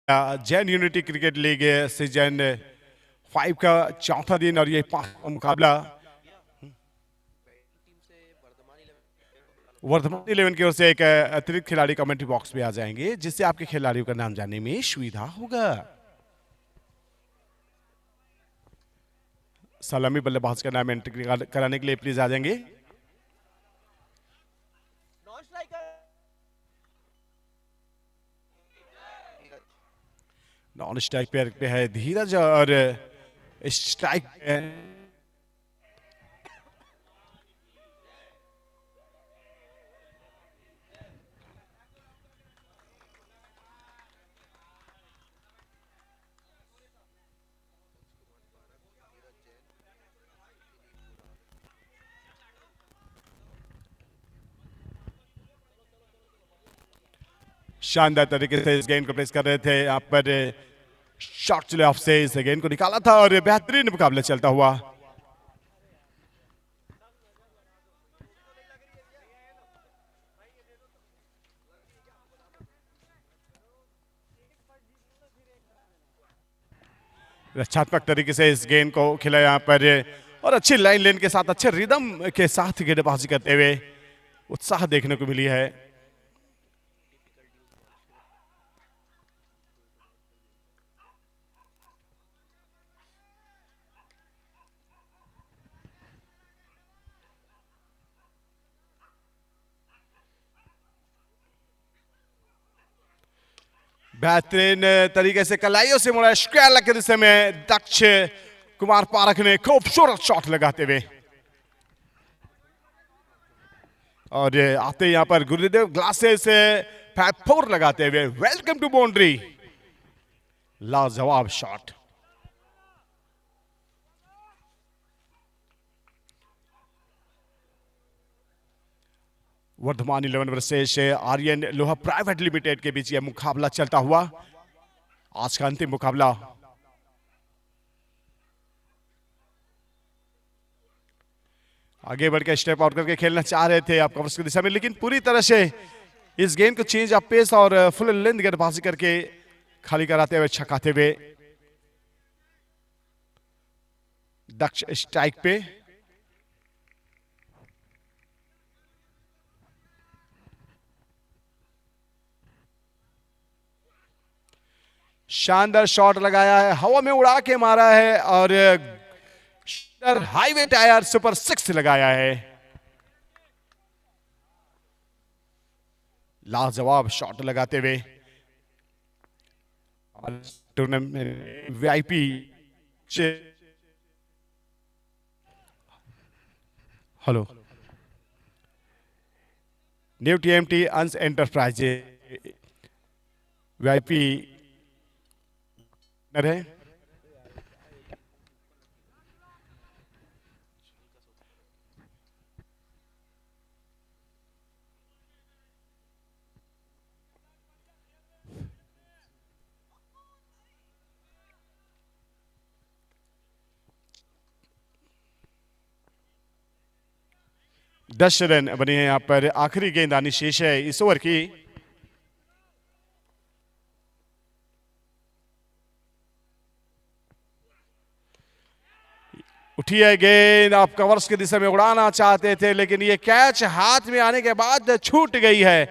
Jain unity cricket league season 5 का चौथा दिन और ये पांचवा मुकाबला वर्धमान 11 की ओर से एक अतिरिक्त खिलाड़ी कमेंट्री बॉक्स में आ जाएंगे जिससे आपके खिलाड़ियों का नाम जानने में सुविधा होगा। सलामी बल्लेबाज का नाम एंट्री कराने के लिए प्लीज आ जाएंगे। नॉन स्ट्राइक पे है धीरज और स्ट्राइक पे शानदार तरीके से इस गेंद को प्लेस कर रहे थे। यहाँ पर शॉट चले ऑफ से इस गेंद को निकाला था और बेहतरीन मुकाबला चलता हुआ। रक्षात्मक तरीके से इस गेंद को खेला यहाँ पर और अच्छी लाइन लेन के साथ अच्छे रिदम के साथ गेंदबाजी करते हुए उत्साह देखने को मिली है। बेहतरीन तरीके से कलाइयों से मुड़ा स्क्वायर के दिशा में दक्ष कुमार पारख ने खूबसूरत शॉट लगाते हुए और आते यहां पर गुरुदेव ग्लासेस 5-4 लगाते हुए वेलकम टू बाउंड्री। लाजवाब shot. Varthaman 11 versus Aryan Loha private limited के बीच यह मुकाबला चलता हुआ। आज का अंतिम मुकाबला। आगे बढ़ के स्टेप आउट करके खेलना चाह रहे थे आप कवर्स की दिशा में, लेकिन पूरी तरह से इस गेंद को चेंज ऑफ पेस और फुल लेंथ गेंदबाजी करके खाली कराते हुए छकाते हुए दक्ष स्ट्राइक पे। शानदार शॉट लगाया है, हवा में उड़ा के मारा है और हाईवे टायर सुपर 6 लगाया है। लाजवाब शॉट लगाते हुए tournament VIP hello new TMT अंश एंटरप्राइज वीआईपी है। दस रन बने हैं यहां पर। आखिरी गेंद आनी शेष है इस ओवर की। उठी है गेंद, आप कवर्स की दिशा में उड़ाना चाहते थे लेकिन ये कैच हाथ में आने के बाद छूट गई है।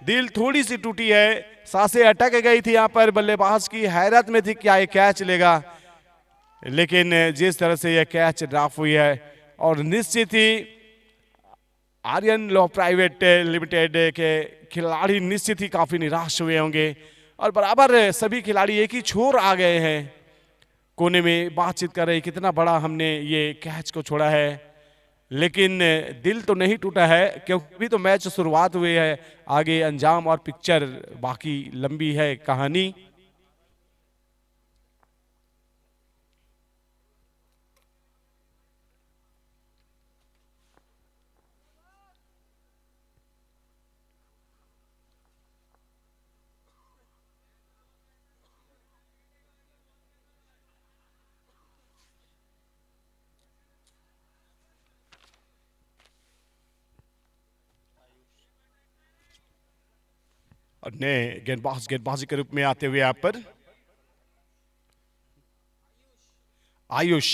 दिल थोड़ी सी टूटी है, सांसें अटक गई थी। यहां पर बल्लेबाज की हैरत में थी क्या ये कैच लेगा, लेकिन जिस तरह से ये कैच ड्रॉप हुई है और निश्चित ही आर्यन लॉ प्राइवेट लिमिटेड के खिलाड़ी निश्चित ही काफी निराश हुए होंगे और बराबर सभी खिलाड़ी एक ही छोर आ गए हैं, कोने में बातचीत कर रहे कितना बड़ा हमने ये कैच को छोड़ा है। लेकिन दिल तो नहीं टूटा है क्योंकि अभी तो मैच शुरुआत हुई है, आगे अंजाम और पिक्चर बाकी लंबी है कहानी। और नए गेंदबाजी के रूप में आते हुए यहाँ पर आयुष।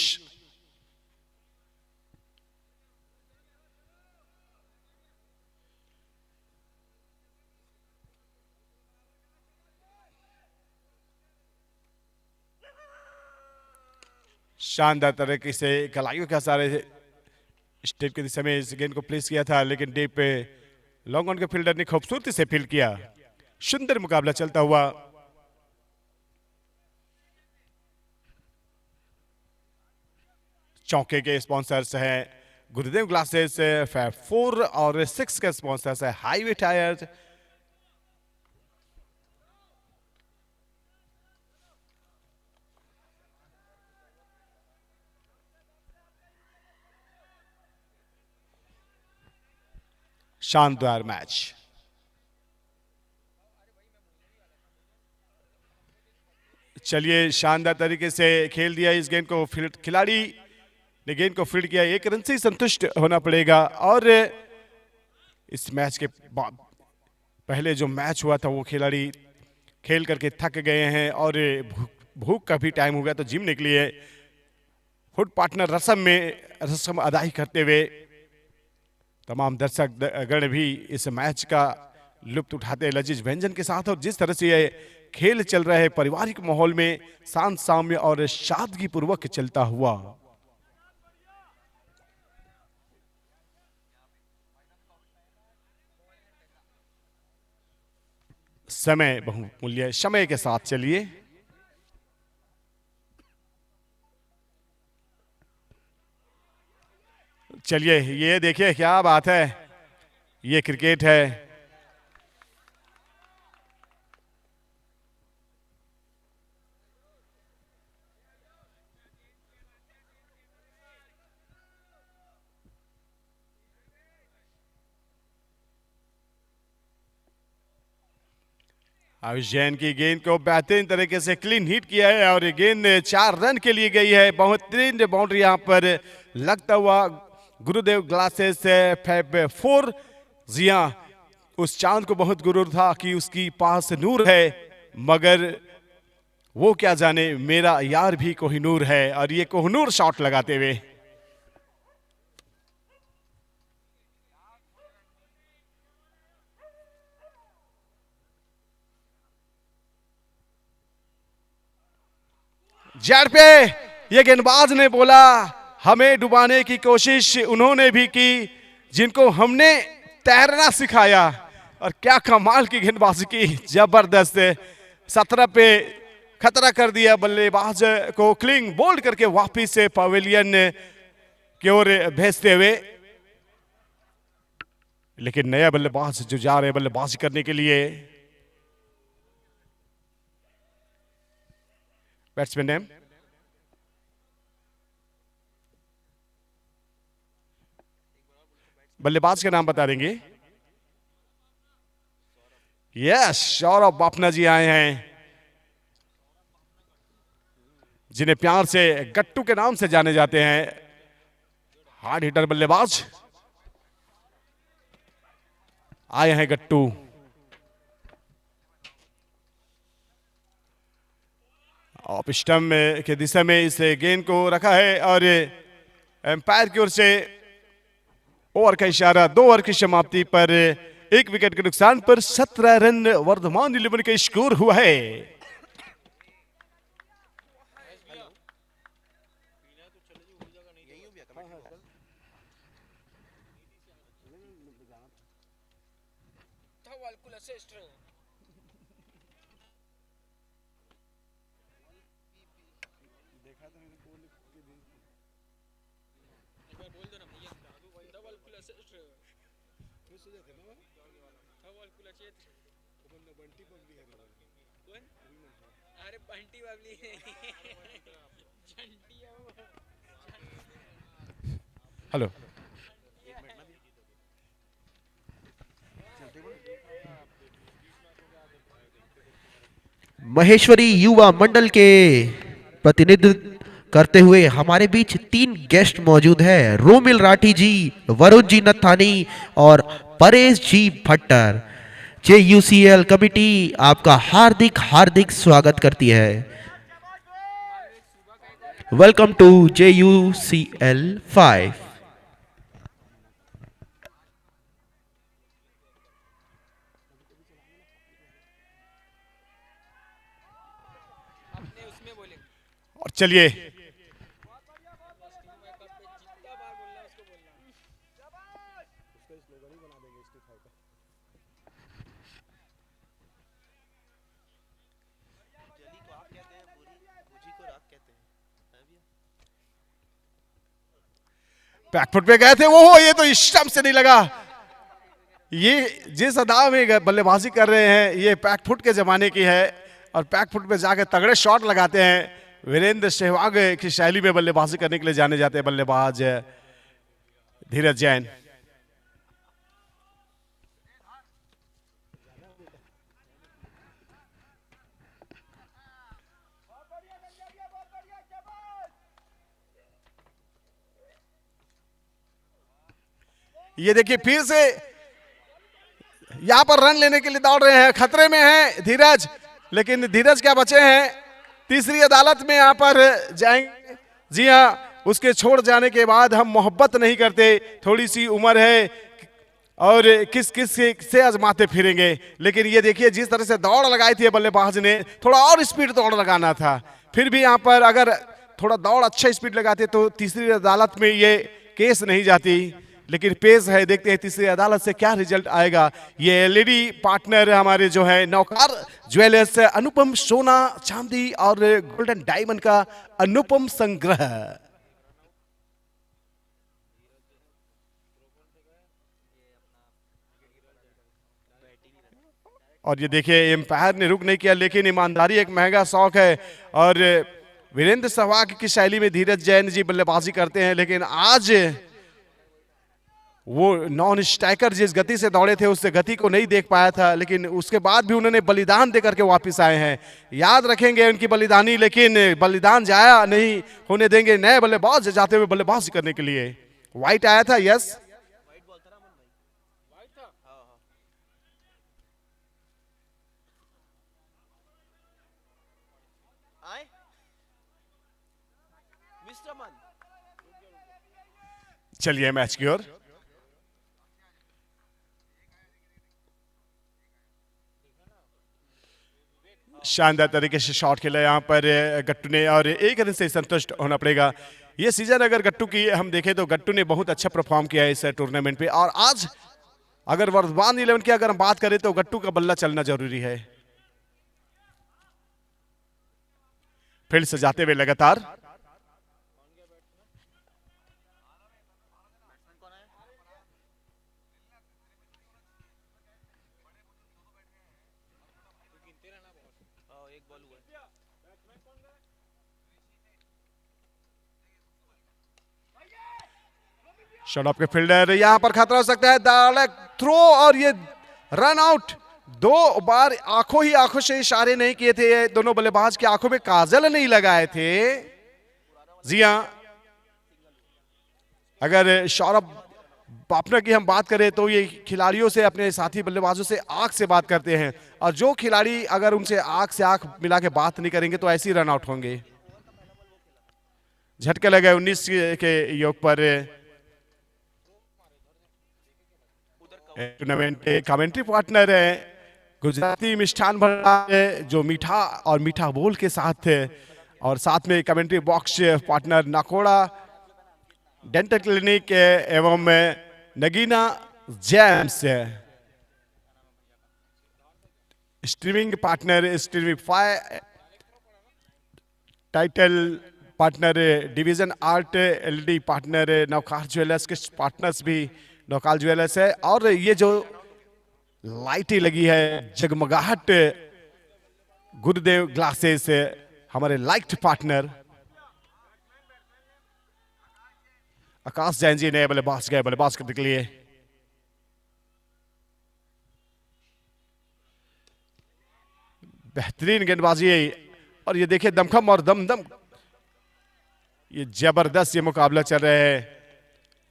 शानदार तरीके से कलाइयों के सारे स्टेप की दिशा में इस गेंद को प्लेस किया था, लेकिन डीप पे लॉन्ग ऑन के फील्डर ने खूबसूरती से फील्ड किया। सुंदर मुकाबला चलता हुआ। चौके के स्पॉन्सर्स हैं गुरुदेव ग्लासेस, फैब 4 और 6 के स्पॉन्सर्स है हाईवे टायर्स। शानदार मैच। चलिए, शानदार तरीके से खेल दिया इस गेंद को, फील्ड खिलाड़ी ने गेंद को फील्ड किया। 1 रन से ही संतुष्ट होना पड़ेगा। और इस मैच के पहले जो मैच हुआ था वो खिलाड़ी खेल करके थक गए हैं और भूख का भी टाइम हो गया, तो जिम निकली है। फुट पार्टनर रस्म अदाई करते हुए तमाम दर्शक गण भी इस मैच का लुत्फ उठाते हैं लजीज व्यंजन के साथ। और जिस तरह से ये खेल चल रहा है पारिवारिक माहौल में, शांत साम्य और सादगी पूर्वक चलता हुआ। समय बहुमूल्य समय के साथ चलिए। चलिए, ये देखिए क्या बात है, ये क्रिकेट है। आयुष जैन की गेंद को बेहतरीन तरीके से क्लीन हिट किया है और गेंद 4 रन के लिए गई है। बेहतरीन बाउंड्री यहां पर लगता हुआ गुरुदेव ग्लासेस फैब 4। जी हां, उस चांद को बहुत गुरूर था कि उसकी पास नूर है, मगर वो क्या जाने मेरा यार भी कोहिनूर है। और ये कोहिनूर शॉट लगाते हुए जेड पे ये गेंदबाज ने बोला हमें डुबाने की कोशिश उन्होंने भी की जिनको हमने तैरना सिखाया। और क्या कमाल की गेंदबाजी की, जबरदस्त। 17 पे खतरा कर दिया बल्लेबाज को, क्लीन बोल्ड करके वापिस से पवेलियन की ओर भेजते हुए। लेकिन नया बल्लेबाज जो जा रहे बल्लेबाजी करने के लिए, बैट्समैन नेम बल्लेबाज का नाम बता देंगे। यस, सौरभ बापना जी आए हैं, जिन्हें प्यार से गट्टू के नाम से जाने जाते हैं। हार्ड हिटर बल्लेबाज आए हैं गट्टू। ऑफ स्टंप के दिशा में इस गेंद को रखा है और एम्पायर की ओर से ओवर का इशारा। 2 ओवर की समाप्ति पर 1 विकेट के नुकसान पर 17 रन वर्धमान 11 का स्कोर हुआ है। हेलो, महेश्वरी युवा मंडल के प्रतिनिधित्व करते हुए हमारे बीच 3 गेस्ट मौजूद हैं। रोमिल राठी जी, वरुण जी नथानी और परेश जी भट्टर। JUCL कमेटी आपका हार्दिक हार्दिक स्वागत करती है। Welcome to JUCL 5। और चलिए बैकफुट पे गए थे वो, ये तो स्टंप से नहीं लगा। ये जिस अदा में बल्लेबाजी कर रहे हैं ये पैकफुट के जमाने की है, और पैकफुट पे जाके तगड़े शॉट लगाते हैं। वीरेंद्र सहवाग की शैली में बल्लेबाजी करने के लिए जाने जाते हैं बल्लेबाज धीरज जैन। ये देखिए फिर से यहां पर रन लेने के लिए दौड़ रहे हैं, खतरे में है धीरज, लेकिन धीरज क्या बचे हैं, तीसरी अदालत में यहां पर जाएंगे। जी हाँ, उसके छोड़ जाने के बाद हम मोहब्बत नहीं करते, थोड़ी सी उम्र है और किस किस से आजमाते फिरेंगे। लेकिन ये देखिए जिस तरह से दौड़ लगाई थी बल्लेबाज ने, थोड़ा और स्पीड दौड़ लगाना था। फिर भी यहाँ पर अगर थोड़ा दौड़ अच्छा स्पीड लगाते तो तीसरी अदालत में ये केस नहीं जाती। लेकिन पेश है, देखते हैं तीसरी अदालत से क्या रिजल्ट आएगा। ये एलईडी पार्टनर हमारे जो है नौकार ज्वेलर्स, अनुपम सोना चांदी और गोल्डन डायमंड का अनुपम संग्रह। और ये देखिए एम्पायर ने रुक नहीं किया, लेकिन ईमानदारी एक महंगा शौक है। और वीरेंद्र सहवाग की शैली में धीरज जैन जी बल्लेबाजी करते हैं, लेकिन आज वो नॉन स्ट्राइकर जिस गति से दौड़े थे उससे गति को नहीं देख पाया था, लेकिन उसके बाद भी उन्होंने बलिदान देकर के वापस आए हैं। याद रखेंगे उनकी बलिदानी, लेकिन बलिदान जाया नहीं होने देंगे नए बल्लेबाज जाते हुए बल्लेबाजी करने के लिए। व्हाइट आया था, यस चलिए मैच की ओर। शानदार तरीके से शॉट खेला यहाँ पर गट्टू ने, और एक रन से संतुष्ट होना पड़ेगा। ये सीजन अगर गट्टू की हम देखें तो गट्टू ने बहुत अच्छा परफॉर्म किया है इस टूर्नामेंट पे। और आज अगर वर्धमान 11 की अगर हम बात करें तो गट्टू का बल्ला चलना जरूरी है। फील्ड से जाते हुए लगातार शॉट ऑफ के फील्डर, यहां पर खतरा हो सकता है, डायरेक्ट थ्रो और ये रन आउट। दो बार आंखों ही आंखों से इशारे नहीं किए थे, दोनों बल्लेबाज की आंखों में काजल नहीं लगाए थे। जी हां, अगर सौरभ पापना की हम बात करें तो ये खिलाड़ियों से, अपने साथी बल्लेबाजों से आंख से बात करते हैं, और जो खिलाड़ी अगर उनसे आंख से आंख मिला के बात नहीं करेंगे तो ऐसे ही रन आउट होंगे। झटके लगे 19 के योग पर। टूर्नामेंट के कमेंट्री पार्टनर है गुजराती मिष्ठान भंडार, जो मीठा और मीठा बोल के साथ है, और साथ में commentary box partner Nakoda dental clinic एवं Nagina gems. Streaming partner Streamify, title partner division art LED partner Naukar jewellers के पार्टनर्स भी नौकाल ज्वेलर्स है। और ये जो लाइटें लगी है जगमगाहट गुरुदेव ग्लासेस हमारे लाइट पार्टनर आकाश जैन जी ने बल्लेबाज गए बल्लेबाज करने के लिए। बेहतरीन गेंदबाजी है, और ये देखिए दमखम और दमदम, ये जबरदस्त ये मुकाबला चल रहा है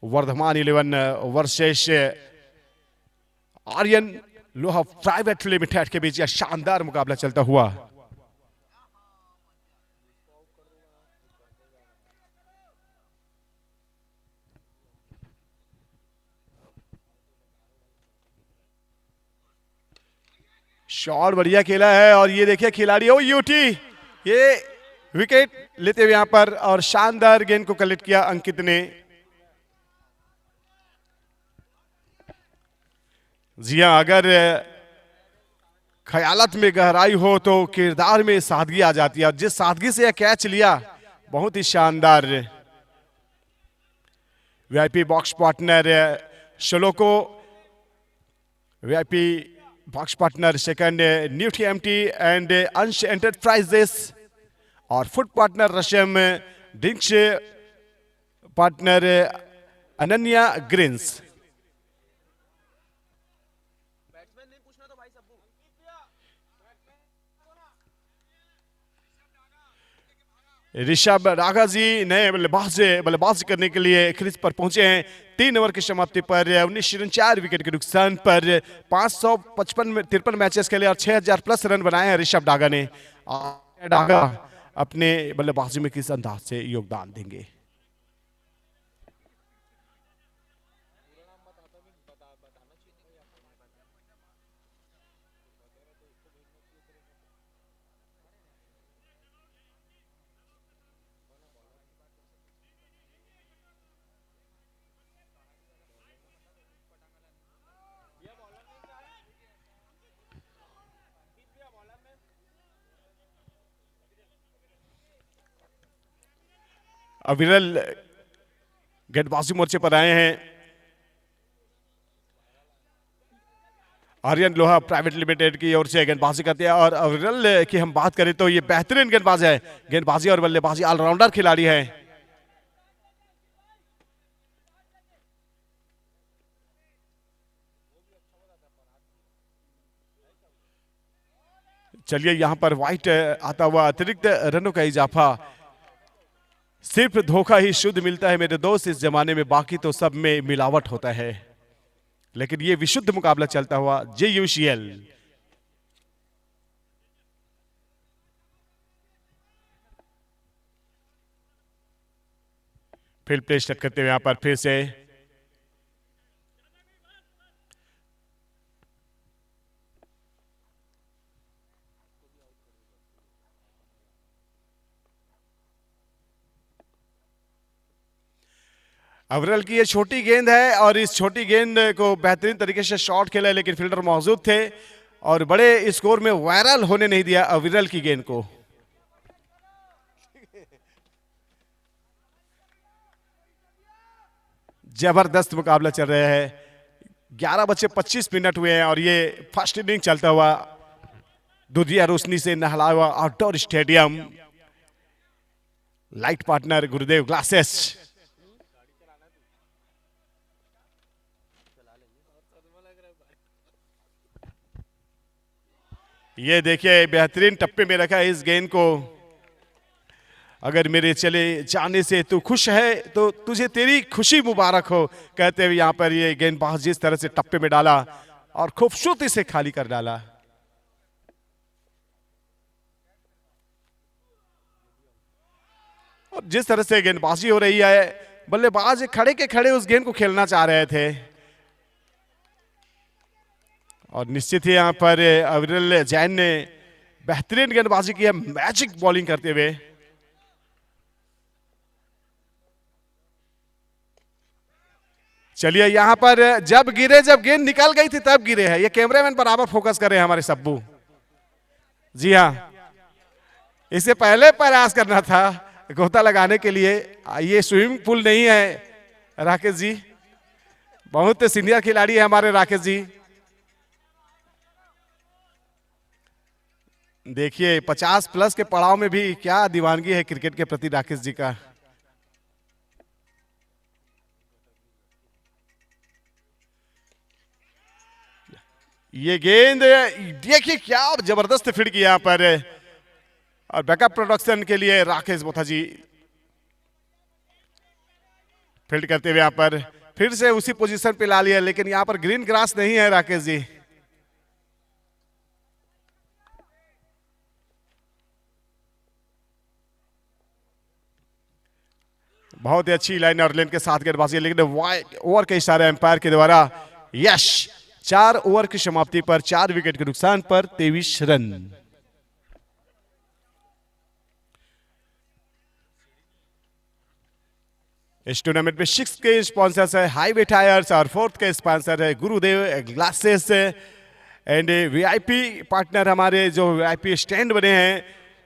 Varthaman 11 versus Aryan Loha private limited के बीच। यह शानदार मुकाबला चलता हुआ। शॉट बढ़िया खेला है और ये देखिए खिलाड़ी ओ यूटी ये विकेट लेते हुए यहां पर और शानदार गेंद को कलेक्ट किया अंकित ने। जी हां, अगर ख्यालत में गहराई हो तो किरदार में सादगी आ जाती है और जिस सादगी से यह कैच लिया बहुत ही शानदार। वीआईपी बॉक्स पार्टनर शलोको, वीआईपी बॉक्स पार्टनर सेकंड न्यूटी एमटी एंड अंश एंटरप्राइजेस और फुट पार्टनर रशम drinks partner Ananya greens. Rishabh Daga ji नए बल्लेबाज करने के लिए क्रीज पर पहुंचे हैं। 3 ओवर की समाप्ति पर 19 विकेट के नुकसान पर 553 मैचेस खेले और 6000 प्लस रन बनाए हैं ऋषभ डागा ने। डागा अपने बल्लेबाजी में किस अंदाज से योगदान देंगे। अविरल गेंदबाजी मोर्चे पर आए हैं। आर्यन लोहा प्राइवेट लिमिटेड की ओर से गेंदबाजी करते हैं और अविरल की हम बात करें तो ये बेहतरीन गेंदबाज है, गेंदबाजी और बल्लेबाजी ऑलराउंडर खिलाड़ी है। चलिए यहां पर व्हाइट आता हुआ अतिरिक्त रनों का इजाफा। सिर्फ धोखा ही शुद्ध मिलता है मेरे दोस्त इस जमाने में, बाकी तो सब में मिलावट होता है, लेकिन ये विशुद्ध मुकाबला चलता हुआ JUCL। फील्ड प्ले स्टार्ट करते हुए यहां पर फिर से अविरल की ये छोटी गेंद है और इस छोटी गेंद को बेहतरीन तरीके से शॉट खेला है, लेकिन फील्डर मौजूद थे और बड़े स्कोर में वायरल होने नहीं दिया अविरल की गेंद को। जबरदस्त मुकाबला चल रहा है। 11:25 हुए हैं और ये फर्स्ट इनिंग चलता हुआ दुधिया रोशनी से नहला हुआ outdoor stadium. Light partner Gurudev glasses. ये देखिए बेहतरीन टप्पे में रखा है इस गेंद को। अगर मेरे चले जाने से तू खुश है तो तुझे तेरी खुशी मुबारक हो, कहते हुए यहां पर ये गेंदबाज जिस तरह से टप्पे में डाला और खूबसूरती से खाली कर डाला। और जिस तरह से गेंदबाजी हो रही है, बल्लेबाज खड़े के खड़े उस गेंद को खेलना चाह रहे थे और निश्चित ही यहां पर अविरल जैन ने बेहतरीन गेंदबाजी की है, मैजिक बॉलिंग करते हुए। चलिए यहां पर जब गेंद निकल गई थी तब गिरे हैं। ये कैमरामैन बराबर फोकस कर रहे हैं हमारे सब्बू। जी हाँ, इससे पहले प्रयास करना था गोता लगाने के लिए। ये स्विमिंग पूल नहीं है राकेश जी, बहुत सीनियर खिलाड़ी है हमारे राकेश जी। देखिए 50 प्लस के पड़ाव में भी क्या दीवानगी है क्रिकेट के प्रति राकेश जी का। ये गेंद देखिए क्या जबरदस्त फील्ड की यहां पर और बैकअप प्रोडक्शन के लिए राकेश बोथा जी फील्ड करते हुए यहां पर फिर से उसी पोजीशन पे ला लिया, लेकिन यहां पर ग्रीन ग्रास नहीं है राकेश जी। बहुत ही अच्छी लाइन और लेन के साथ गेंदबाजी, लेकिन ओवर के इशारे एम्पायर के द्वारा यश 4 ओवर की समाप्ति पर 4 विकेट के नुकसान पर 23 रन। इस टूर्नामेंट में 6 के स्पॉन्सर्स है हाईवे टायर्स और 4th के स्पॉन्सर है गुरुदेव ग्लासेस एंड वीआईपी पार्टनर हमारे जो वीआईपी स्टैंड बने हैं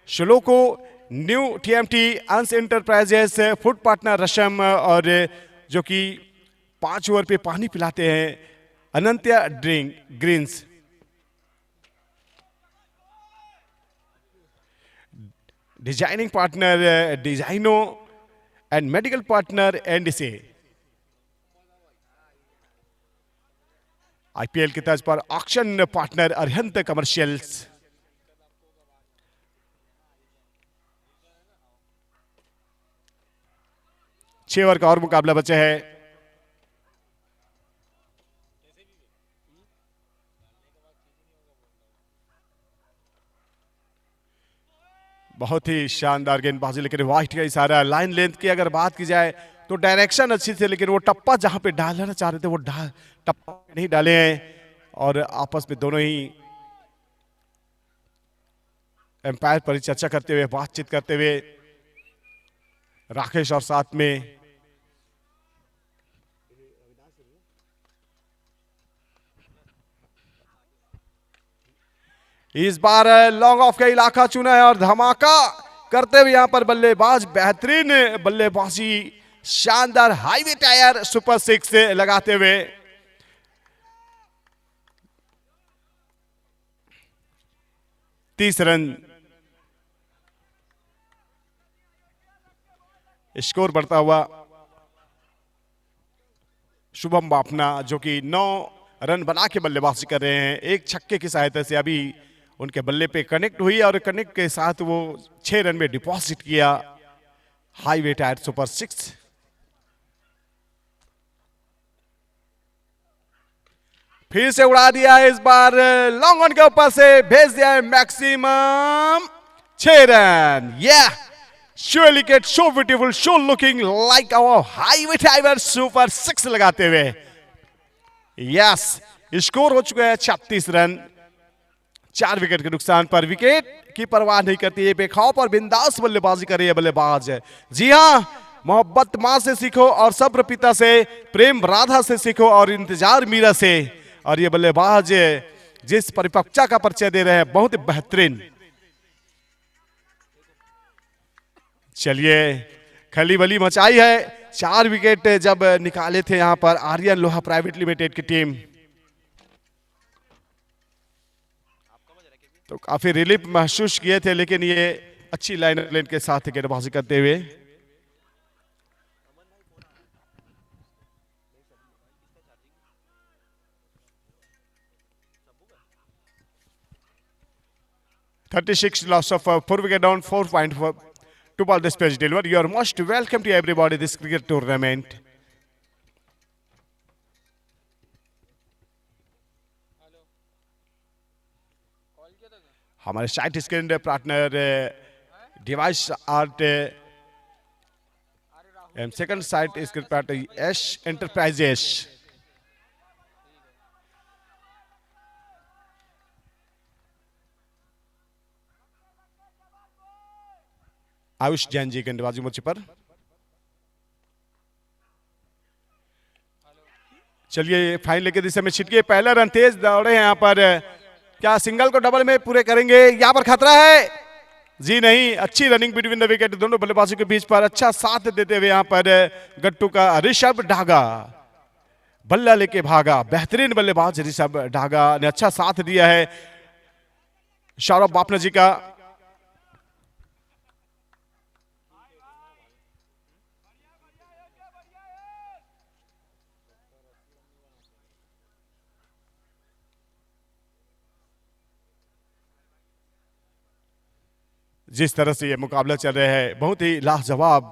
श्लोको, न्यू टीएमटी, अंश एंटरप्राइजेस, फूड पार्टनर रशम और जो कि 5 ओवर पे पानी पिलाते हैं अनंत्या ड्रिंक ग्रीन्स। डिजाइनिंग पार्टनर डिजाइनो and medical partner NDC. IPL की तर्ज पर ऑक्शन पार्टनर अरिहंत कमर्शियल्स। छह ओवर का और मुकाबला बचा है। बहुत ही शानदार गेंदबाजी, लेकिन वाइट का इशारा। लाइन लेंथ की अगर बात की जाए तो डायरेक्शन अच्छी थी, लेकिन वो टप्पा जहां पे डालना चाह रहे थे वो टप्पा नहीं डाले हैं और आपस में दोनों ही एम्पायर परिचर्चा करते हुए, बातचीत करते हुए राकेश और साथ में इस बार लॉन्ग ऑफ का इलाका चुना है और धमाका करते हुए यहां पर बल्लेबाज बेहतरीन बल्लेबाजी, शानदार हाईवे टायर सुपर 6 लगाते हुए। तीस रन स्कोर बढ़ता हुआ। शुभम बापना जो कि 9 रन बना के बल्लेबाजी कर रहे हैं, एक छक्के की सहायता से अभी उनके बल्ले पे कनेक्ट हुई और कनेक्ट के साथ वो 6 रन में डिपॉजिट किया हाईवे टायर सुपर 6। फिर से उड़ा दिया है, इस बार लॉन्ग ऑन के ऊपर से भेज दिया है maximum 6 run. Surely get so beautiful, so looking like our highway tiger super 6 लगाते हुए। यस, स्कोर हो चुका है 36 रन, 4 विकेट के नुकसान पर। विकेट की परवाह नहीं करती है, बेखौफ और बिंदास बल्लेबाजी कर रही है बल्लेबाज। जी हां, मोहब्बत मां से सीखो और सब्र पिता से, प्रेम राधा से सीखो और इंतजार मीरा से। और ये बल्लेबाज जिस परिपक्वता का परिचय दे रहे हैं, बहुत बेहतरीन। चलिए, खली बली मचाई है। 4 विकेट जब निकाले थे यहां पर आर्यन लोहा प्राइवेट लिमिटेड की टीम, तो काफी रिलीफ महसूस किए थे, लेकिन ये अच्छी लाइन लेन के साथ गेंदबाजी करते हुए। (36) loss of 4 wicket down, 4.4 to ball dispatch delivered. You are most welcome to everybody this cricket tournament. हमारे sight screen partner device art and second sight screen partner Ash enterprises. Ayush Jain ji गेंदबाजी मोर्चे पर। चलिए, फाइनल की दिशा में छिटके, पहला रन तेज दौड़े हैं यहां पर। क्या सिंगल को डबल में पूरे करेंगे? यहां पर खतरा है। जी नहीं, अच्छी रनिंग बिटवीन द विकेट, दोनों बल्लेबाजों के बीच पर अच्छा साथ देते हुए यहां पर गट्टू का ऋषभ ढागा बल्ला लेके भागा। बेहतरीन बल्लेबाज ऋषभ ढागा ने अच्छा साथ दिया है सौरभ बापना जी का। जिस तरह से ये मुकाबला चल रहा है, बहुत ही लाजवाब,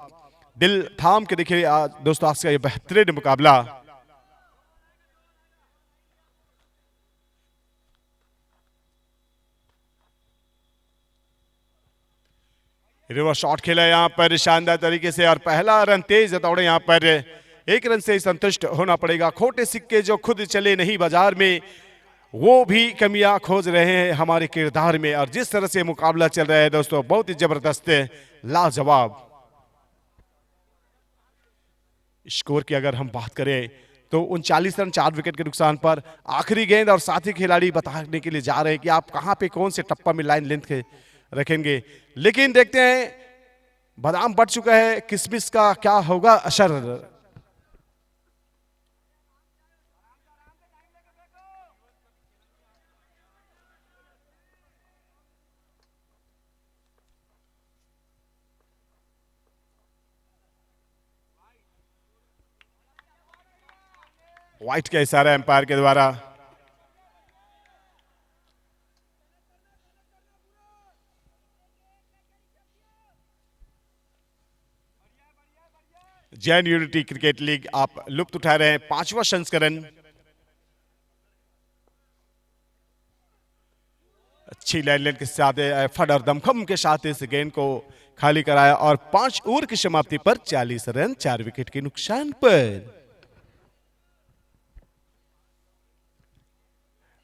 दिल थाम के देखिए दोस्तों आज का ये बेहतरीन मुकाबला। रिवर्स शॉट खेला यहां पर शानदार तरीके से और पहला रन तेज दौड़े यहां पर 1 रन से ही संतुष्ट होना पड़ेगा। खोटे सिक्के जो खुद चले नहीं बाजार में, वो भी कमियां खोज रहे हैं हमारे किरदार में। और जिस तरह से मुकाबला चल रहा है दोस्तों, बहुत ही जबरदस्त, लाजवाब। स्कोर की अगर हम बात करें तो 39 रन 4 विकेट के नुकसान पर आखिरी गेंद, और साथी खिलाड़ी बताने के लिए जा रहे हैं कि आप कहां पे कौन से टप्पा में लाइन लेंथ के रखेंगे। लेकिन देखते हैं, बादाम पड़ चुका है, किशमिश का क्या होगा असर। व्हाइट का इशारा एम्पायर के द्वारा। जैन यूनिटी क्रिकेट लीग आप लुत्फ उठा रहे हैं, 5वां संस्करण। अच्छी लाइन के साथ एफर्ट और दमखम के साथ इस गेंद को खाली कराया, और 5 ओवर की समाप्ति पर 40 रन 4 विकेट के नुकसान पर।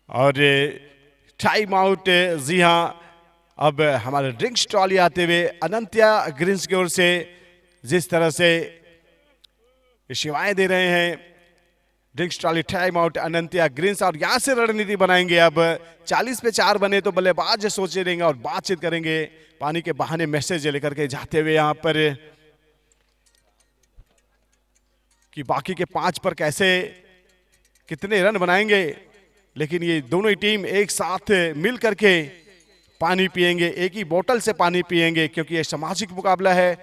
और टाइम आउट, जी हां, अब हमारे ड्रिंक्स ट्रॉली आते हुए अनंत्या ग्रीन्स की ओर से जिस तरह से सेवाएं दे रहे हैं, drinks trolley time out Anantya greens. और यहां से रणनीति बनाएंगे। अब 40 पे 4 बने तो बल्लेबाज सोचे रहेंगे और बातचीत करेंगे, पानी के बहाने मैसेज लेकर के जाते हुए यहां पर कि बाकी के 5 पर कैसे कितने रन बनाएंगे। लेकिन ये दोनों ही टीम एक साथ मिल करके पानी पिएंगे, एक ही बोतल से पानी पिएंगे, क्योंकि ये सामाजिक मुकाबला है।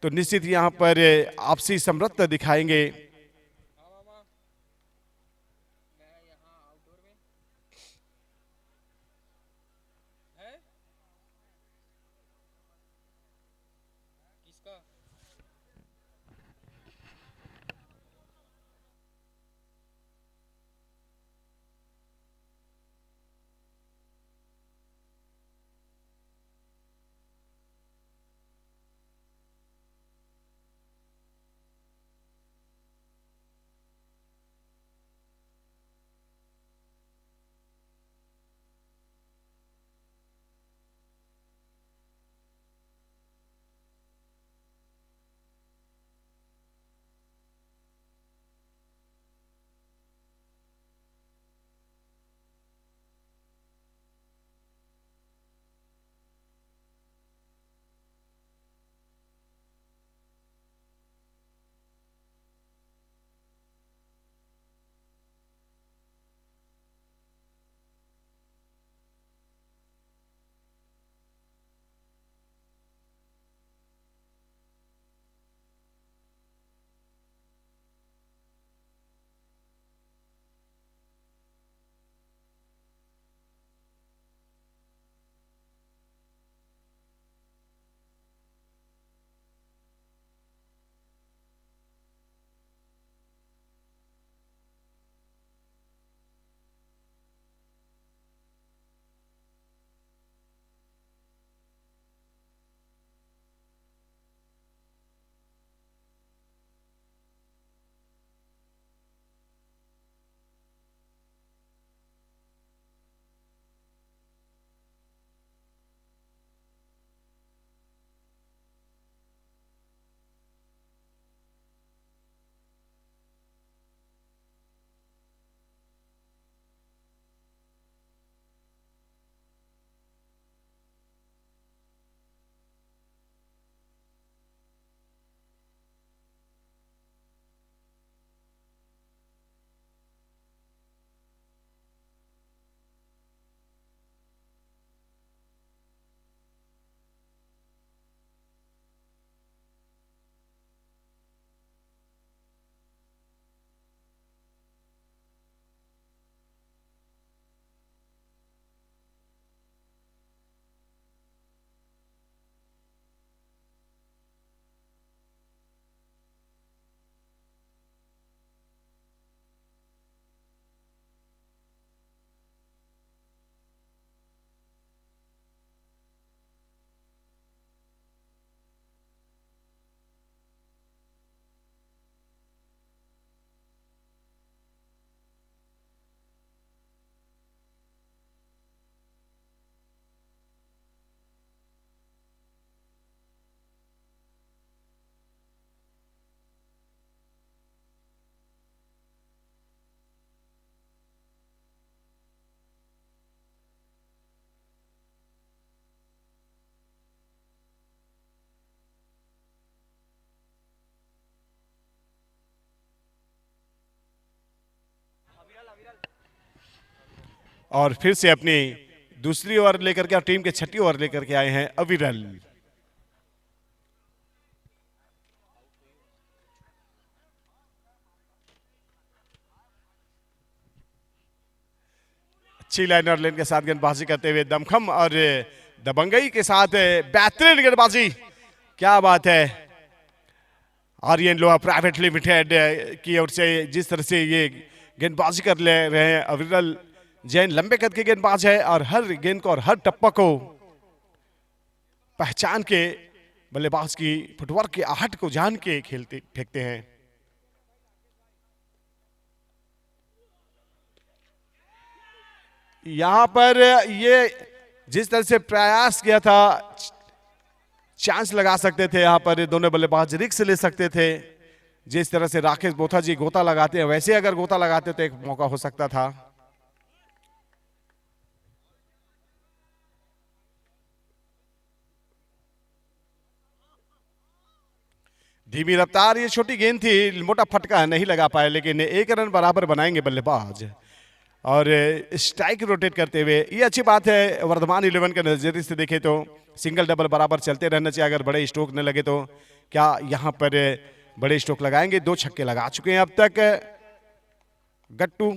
तो निश्चित यहां पर आपसी समरसता दिखाएंगे। और फिर से अपनी दूसरी ओवर लेकर के और टीम के छठी ओवर लेकर के आए हैं अविरल। अच्छी लाइन और लेन के साथ गेंदबाजी करते हुए दमखम और दबंगई के साथ बेहतरीन गेंदबाजी, क्या बात है। आर्यन लोहा प्राइवेट लिमिटेड की ओर से जिस तरह से ये गेंदबाजी कर ले रहे हैं अविरल जैन, लंबे कद के गेंदबाज है और हर गेंद को और हर टप्पा को पहचान के बल्लेबाज की फुटवर्क की आहट को जान के खेलते फेंकते हैं। यहां पर ये जिस तरह से प्रयास किया था, चांस लगा सकते थे, यहां पर दोनों बल्लेबाज रिस्क ले सकते थे। जिस तरह से राकेश बोथा जी गोता लगाते हैं वैसे अगर गोता लगाते तो एक मौका हो सकता था। धीमी रफ्तार, ये छोटी गेंद थी, मोटा फटका नहीं लगा पाए, लेकिन एक रन बराबर बनाएंगे बल्लेबाज और स्ट्राइक रोटेट करते हुए। ये अच्छी बात है, वर्धमान 11 के नजरिए से देखें तो सिंगल डबल बराबर चलते रहना चाहिए। अगर बड़े स्ट्रोक न लगे तो क्या यहां पर बड़े स्ट्रोक लगाएंगे? 2 छक्के लगा चुके हैं अब तक गट्टू।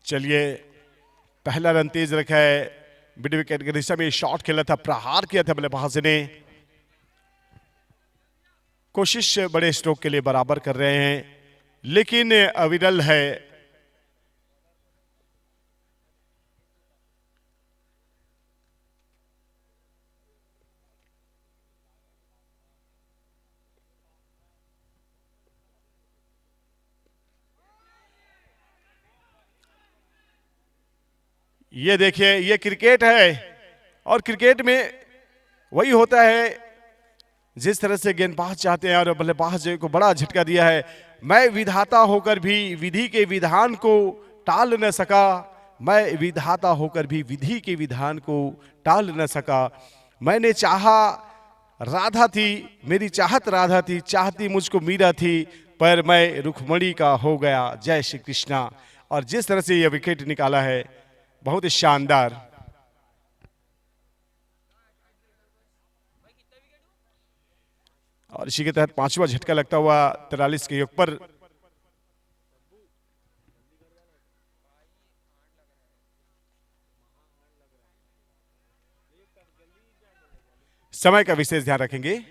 चलिए, पहला रन तेज रखा है, मिड विकेट के दिशा में शॉट खेला था, प्रहार किया था बल्लेबाज ने। कोशिश बड़े स्ट्रोक के लिए बराबर कर रहे हैं, लेकिन अविरल है। ये देखिए, ये क्रिकेट है और क्रिकेट में वही होता है जिस तरह से गेंदबाज चाहते हैं और बल्लेबाज को बड़ा झटका दिया है। मैं विधाता होकर भी विधि के विधान को टाल न सका, मैं विधाता होकर भी विधि के विधान को टाल न सका। मैंने चाहा, राधा थी, मेरी चाहत राधा थी, चाहती मुझको मीरा थी, पर मैं रुक्मणी का हो गया, जय श्री कृष्णा। और जिस तरह से यह विकेट निकाला है, बहुत ही शानदार। और इसी के तहत 5वां झटका लगता हुआ 43 के योग पर। समय का विशेष ध्यान रखेंगे।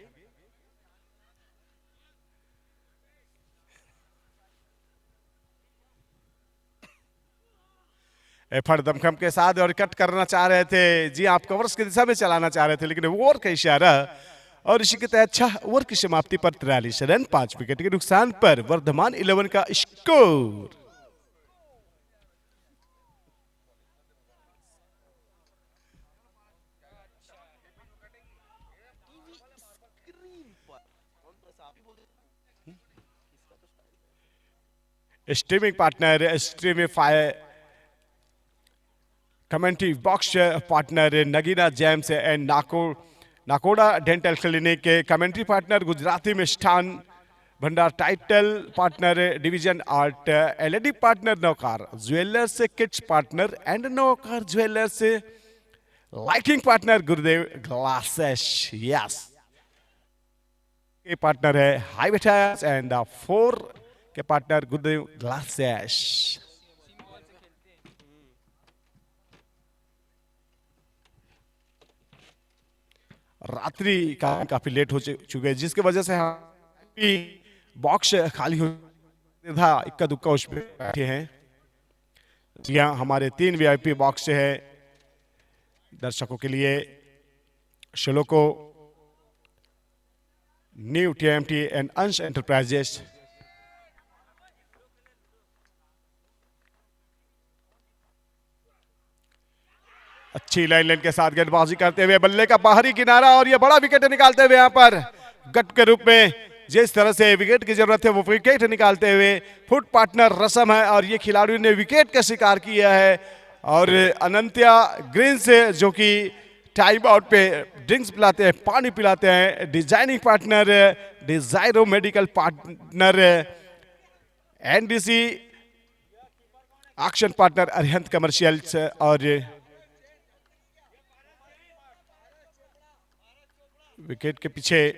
एफर्ट दमखम के साथ और कट करना चाह रहे थे जी, आप कवर्स की दिशा में चलाना चाह रहे थे, लेकिन ओवर का इशारा और इसी के तहत 6 ओवर की समाप्ति पर 43 रन 5 विकेट के नुकसान पर वर्धमान 11 का score. Streaming partner Streamify commentary box partner Nagina gems and Nakoda dental clinic के commentary partner Gujarati Mishthan Bhandar, title partner division art, LED partner Naukar jewellers, kids partner and Naukar jewellers, lighting partner Gurudev glasses, यस के पार्टनर है हाई बेटास एंड 4 के पार्टनर गुरुदेव ग्लासेस। रात्रि का काफी लेट हो चुके हैं, जिसकी वजह से हम बॉक्स खाली हो था, इक्का दुक्का उस पे बैठे हैं। यहाँ हमारे 3 वीआईपी बॉक्स है दर्शकों के लिए। श्लोको, new TMT and Ansh enterprises. अच्छी लाइन के साथ गेंदबाजी करते हुए बल्ले का बाहरी किनारा और ये बड़ा विकेट निकालते हुए यहाँ पर गट के रूप में जिस तरह से विकेट की जरूरत है वो विकेट निकालते हुए फुट पार्टनर रसम है और ये खिलाड़ियों ने विकेट का शिकार किया है। और अनंत्या ग्रीन से जो कि टाइम आउट पे ड्रिंक्स पिलाते हैं, पानी पिलाते हैं, डिजाइनिंग पार्टनर डिजायरो medical partner NDC action partner Arihant commercials और विकेट के पीछे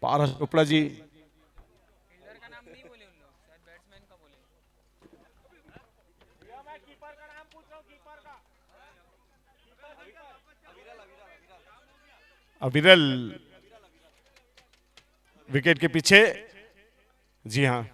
पारस चोपड़ा जी। अविरल विकेट के पीछे, जी हाँ।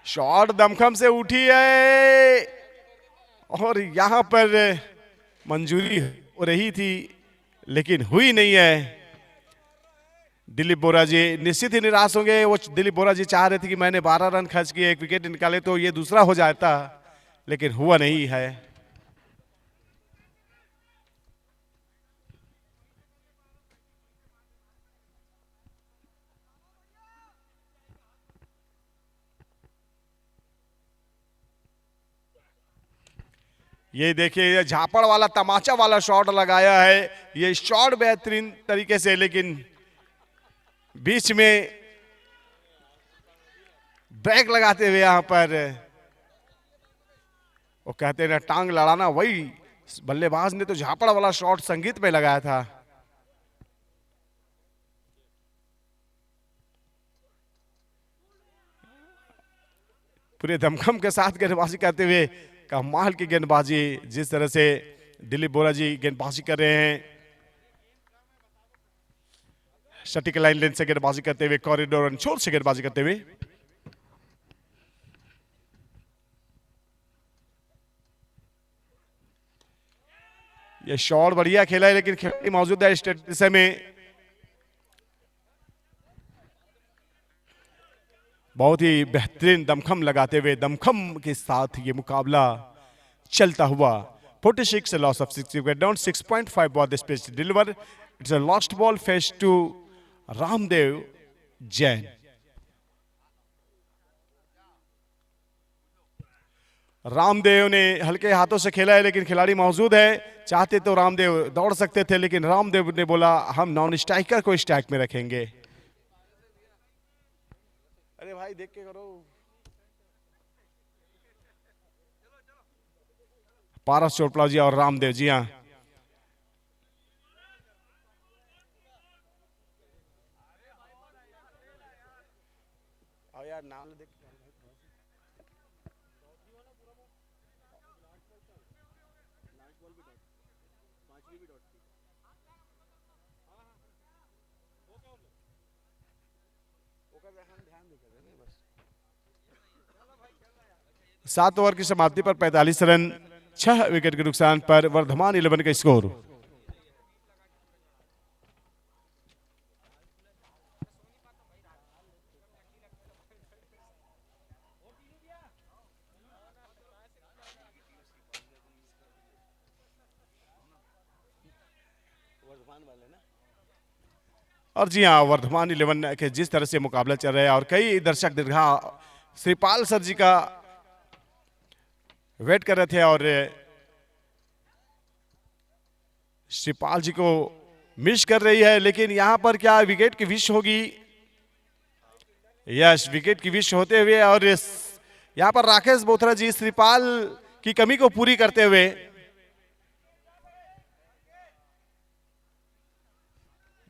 शॉट दमखम से उठी है और यहां पर मंजूरी हो रही थी लेकिन हुई नहीं है। दिलीप बोरा जी निश्चित ही निराश होंगे। वो दिलीप बोरा जी चाह रहे थे कि मैंने 12 रन खर्च किए, एक विकेट निकाले तो ये दूसरा हो जाता, लेकिन हुआ नहीं है। ये देखिए, ये झापड़ वाला तमाचा वाला शॉट लगाया है। ये शॉट बेहतरीन तरीके से, लेकिन बीच में ब्रेक लगाते हुए यहां पर वो कहते हैं ना, टांग लड़ाना, वही बल्लेबाज ने तो झापड़ वाला शॉट संगीत में लगाया था। पूरे दमखम के साथ गेंदबाजी करते हुए कमाल की गेंदबाजी, जिस तरह से दिलीप बोरा जी गेंदबाजी कर रहे हैं, सटीक लाइन लेंथ से गेंदबाजी करते हुए, कॉरिडोर और छोर से गेंदबाजी करते हुए। ये शॉट बढ़िया खेला है, लेकिन खिलाड़ी मौजूद है स्टेडियम में। बहुत ही बेहतरीन दमखम लगाते हुए, दमखम के साथ ये मुकाबला चलता हुआ। 46 loss of 6 wicket down, 6.5 ball this pitch deliver, it's a lost ball face to Ramdev Jain. Ramdev ने हल्के हाथों से खेला है, लेकिन खिलाड़ी मौजूद है। चाहते तो रामदेव दौड़ सकते थे, लेकिन रामदेव ने बोला हम नॉन स्ट्राइकर को स्ट्राइक में रखेंगे। अरे भाई देख के करो। पारस चोपड़ा जी और रामदेव जी, हाँ। यार नाम देख, सात ओवर की समाप्ति पर 45 रन, 6 विकेट के नुकसान पर वर्धमान 11 का स्कोर। और जी हाँ, वर्धमान 11 के जिस तरह से मुकाबला चल रहा है और कई दर्शक दीर्घा श्रीपाल सर जी का वेट कर रहे थे और श्रीपाल जी को मिस कर रही है, लेकिन यहां पर क्या विकेट की विश होगी? यस, विकेट की विश होते हुए और यहां पर राकेश बोथरा जी श्रीपाल की कमी को पूरी करते हुए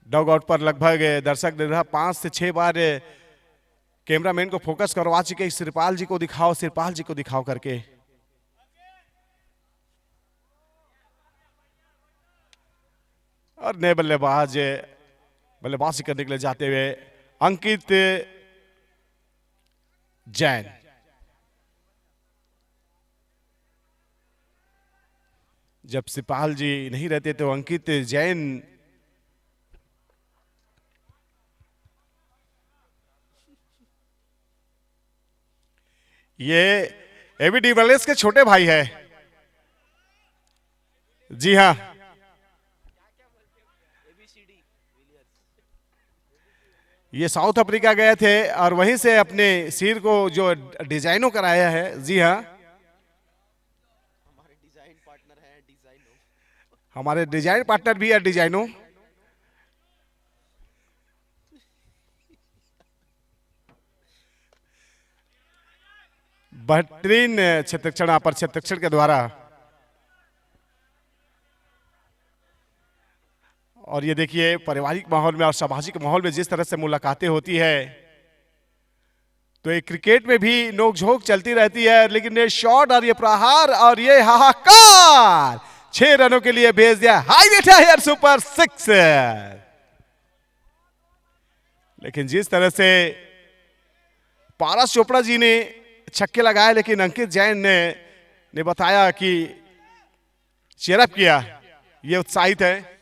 डॉग आउट पर लगभग दर्शक 5 से 6 बार कैमरामैन को फोकस करवा चुके, श्रीपाल जी को दिखाओ, श्रीपाल जी को दिखाओ करके। और नए बल्लेबाजी करने के लिए जाते हुए अंकित जैन। जब सिपाल जी नहीं रहते तो अंकित जैन ये एबी डिविलियर्स के छोटे भाई है। जी हाँ, ये साउथ अफ्रीका गए थे और वहीं से अपने सिर को जो डिजाइनों कराया है। जी हाँ, हमारे डिजाइन पार्टनर भी है डिजाइनों। बेहतरीन क्षेत्रक्षण पर क्षेत्रक्षण के द्वारा। और ये देखिए पारिवारिक माहौल में और सामाजिक माहौल में जिस तरह से मुलाकातें होती है, तो ये क्रिकेट में भी नोकझोंक चलती रहती है, लेकिन ये शॉट और ये प्रहार और ये हाहाकार 6 रनों के लिए भेज दिया। हाई बेटा यार, सुपर 6। लेकिन जिस तरह से पारस चोपड़ा जी ने छक्के लगाए, लेकिन अंकित जैन ने बताया कि चेयरअप किया, ये उत्साहित है।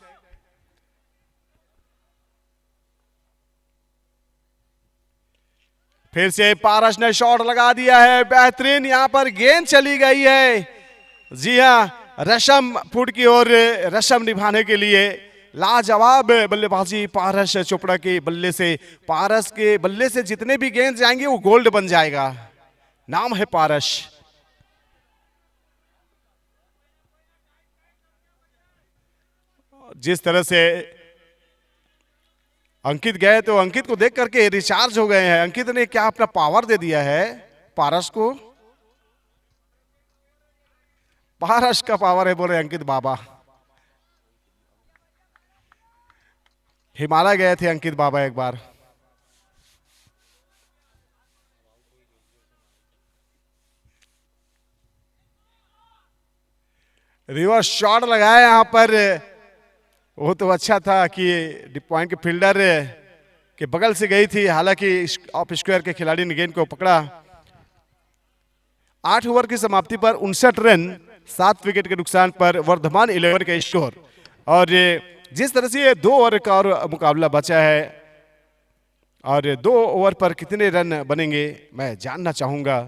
फिर से पारस ने शॉट लगा दिया है, बेहतरीन यहां पर गेंद चली गई है। जी हाँ, रशम फुट की ओर रशम निभाने के लिए लाजवाब बल्लेबाजी पारस चोपड़ा के बल्ले से। पारस के बल्ले से जितने भी गेंद जाएंगे वो गोल्ड बन जाएगा। नाम है पारस। जिस तरह से अंकित गए तो अंकित को देख करके रिचार्ज हो गए हैं। अंकित ने क्या अपना पावर दे दिया है पारस को। पारस का पावर है बोले अंकित बाबा। हिमालय गए थे अंकित बाबा एक बार। रिवर्स शॉट लगाया यहां पर, वो तो अच्छा था कि डिप पॉइंट के फील्डर के बगल से गई थी, हालांकि ऑफ स्क्वायर के खिलाड़ी ने गेंद को पकड़ा। 8 ओवर की समाप्ति पर 59 रन 7 विकेट के नुकसान पर वर्धमान 11 का स्कोर। और जिस तरह से ये 2 ओवर का और मुकाबला बचा है और 2 ओवर पर कितने रन बनेंगे मैं जानना चाहूंगा।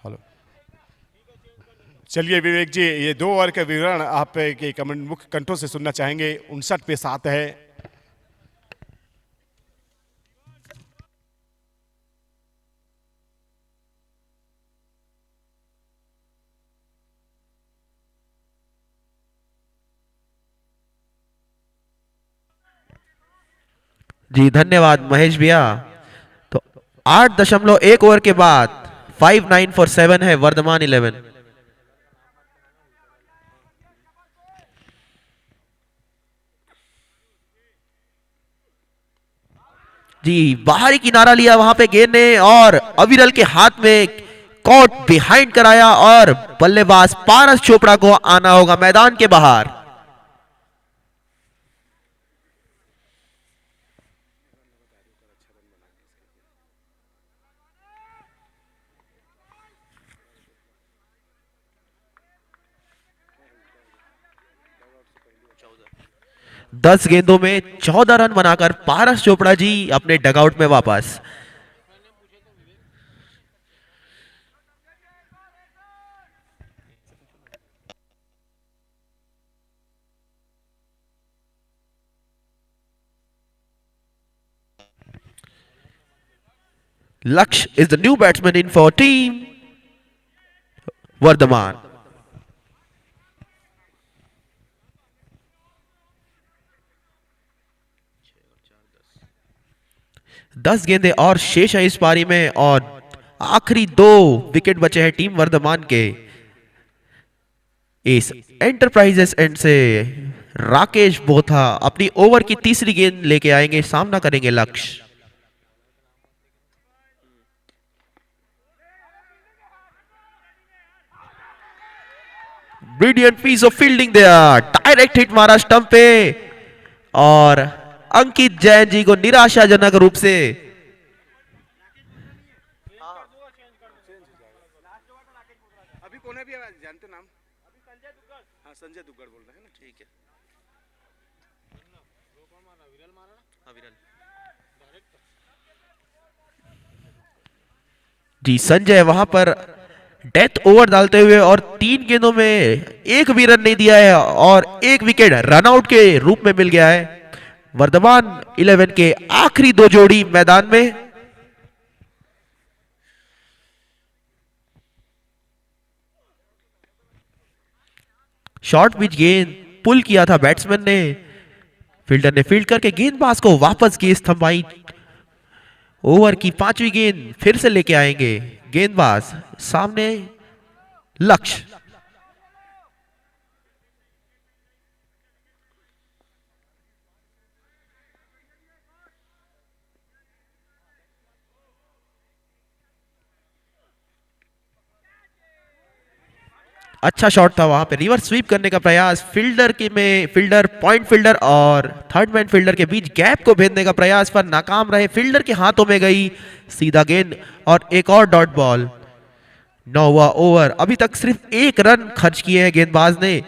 हेलो, चलिए विवेक जी, ये 2 ओवर का विवरण आप के कमेंट मुख्य कंठों से सुनना चाहेंगे। 59 पे 7 है। जी धन्यवाद महेश भैया। तो 8.1 ओवर के बाद 5-9 फॉर 7 है वर्धमान 11। जी बाहरी किनारा लिया वहां पे गेंद ने और अविरल के हाथ में कॉट बिहाइंड कराया और बल्लेबाज पारस चोपड़ा को आना होगा मैदान के बाहर। दस गेंदों में 14 रन बनाकर पारस चोपड़ा जी अपने डगआउट में वापस। Laksh is the new batsman in for team Vardhaman. दस गेंदें और शेष है इस पारी में और आखिरी 2 विकेट बचे हैं टीम वर्धमान के। इस एंटरप्राइजेस एंड से राकेश बोथा अपनी ओवर की तीसरी गेंद लेके आएंगे, सामना करेंगे लक्ष्य। Brilliant piece of fielding there, direct hit मारा स्टंप पे और अंकित जैन जी को निराशाजनक रूप से अभी कौन है, भी जानते नाम? हाँ, संजय दुग्गड़ बोल रहे हैं ना, ठीक है। जी संजय वहां पर डेथ ओवर डालते हुए और 3 गेंदों में एक भी रन नहीं दिया है और एक विकेट रनआउट के रूप में मिल गया है। वर्धमान 11 के आखिरी 2 जोड़ी मैदान में। शॉर्ट पिच गेंद पुल किया था बैट्समैन ने, फील्डर ने फील्ड करके गेंदबाज को वापस गेंद थमाई। ओवर की 5वीं गेंद फिर से लेके आएंगे गेंदबाज, सामने लक्ष्य। अच्छा शॉट था, वहां पे रिवर्स स्वीप करने का प्रयास, फील्डर के में फील्डर, पॉइंट फील्डर और थर्ड मैन फील्डर के बीच गैप को भेदने का प्रयास पर नाकाम रहे, फील्डर के हाथों में गई सीधा गेंद और एक और डॉट बॉल। 9वां ओवर, अभी तक सिर्फ 1 रन खर्च किए हैं गेंदबाज ने।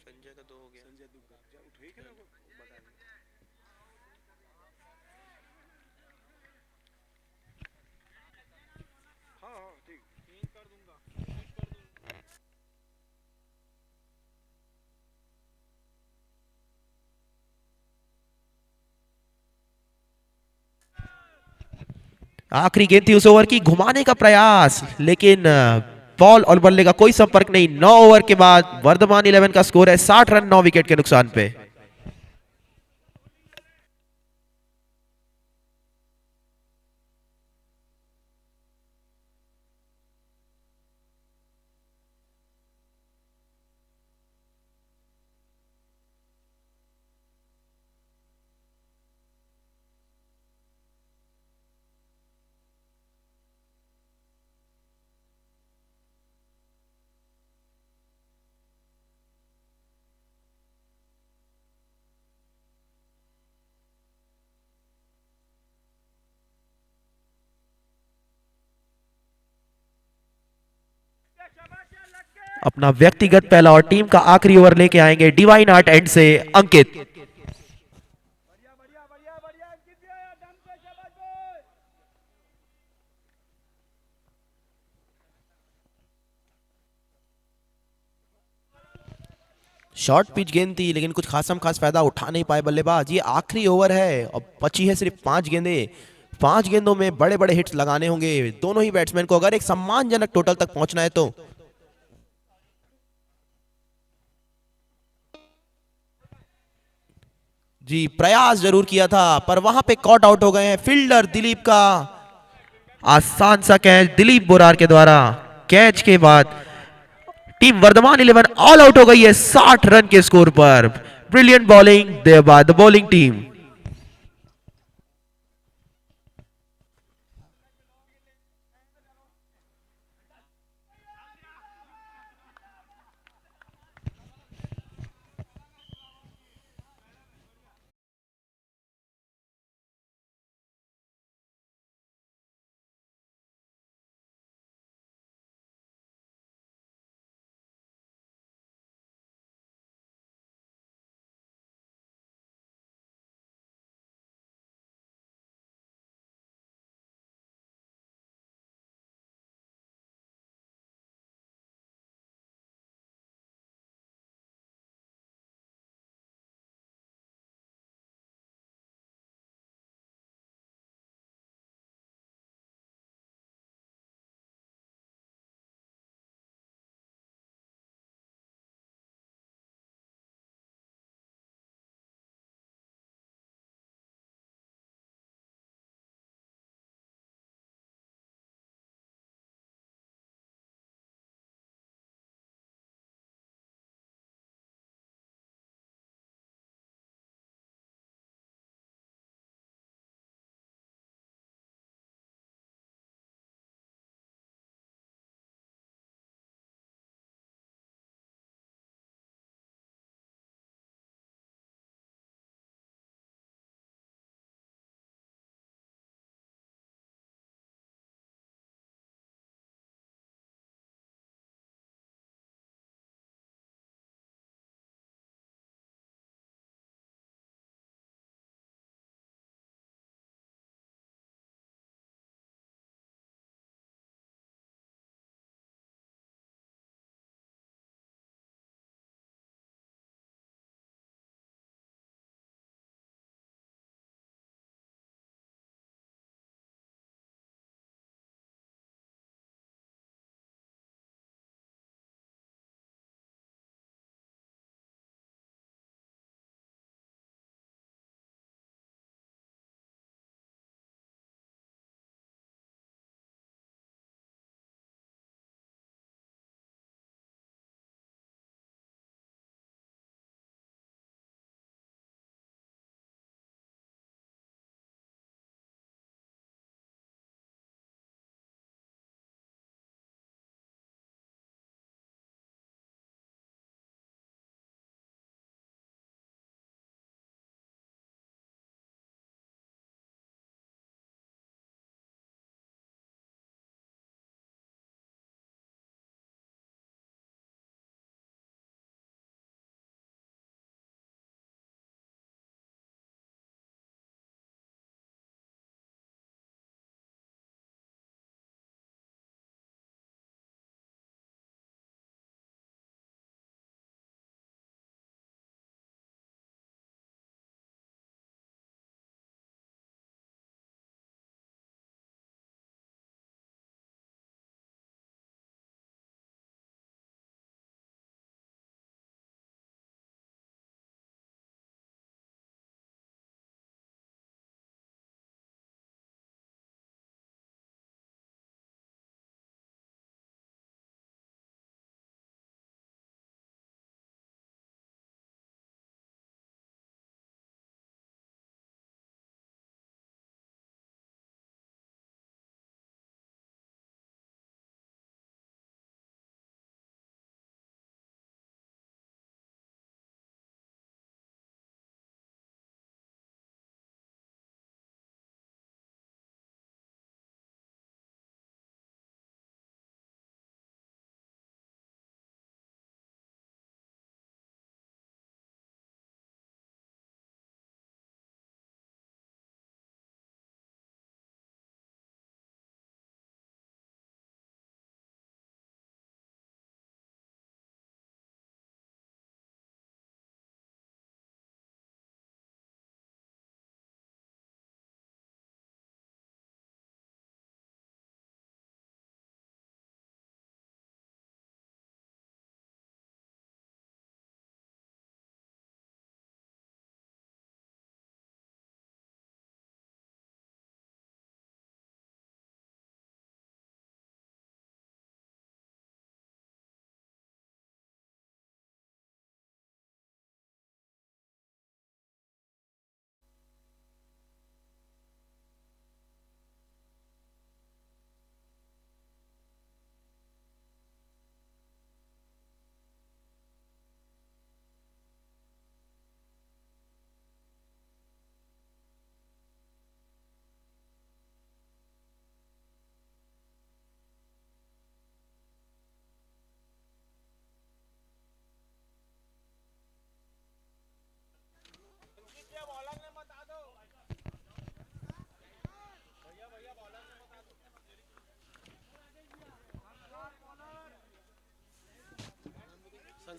संजय का 2 हो गया, संजय दुग्गड़ ठीक है ना, वो बता दें। हाँ हाँ ठीक, कर दूंगा। आखिरी गेंद थी उस ओवर की, घुमाने का प्रयास लेकिन बॉल और बल्ले का कोई संपर्क नहीं। 9 ओवर के बाद वर्धमान 11 का स्कोर है 60 रन 9 विकेट के नुकसान पे। अपना व्यक्तिगत पहला और टीम का आखिरी ओवर लेके आएंगे डिवाइन आर्ट एंड से अंकित। शॉर्ट पिच गेंद थी लेकिन कुछ खासम खास फायदा उठा नहीं पाए बल्लेबाज। ये आखिरी ओवर है और बची है सिर्फ 5 गेंदें। 5 गेंदों में बड़े बड़े हिट्स लगाने होंगे दोनों ही बैट्समैन को अगर एक सम्मानजनक टोटल तक पहुंचना है तो। जी प्रयास जरूर किया था पर वहां पे कॉट आउट हो गए हैं फील्डर दिलीप का आसान सा कैच दिलीप बोरार के द्वारा। कैच के बाद टीम वर्धमान 11 ऑल आउट हो गई है 60 रन के स्कोर पर। Brilliant bowling there by the bowling team.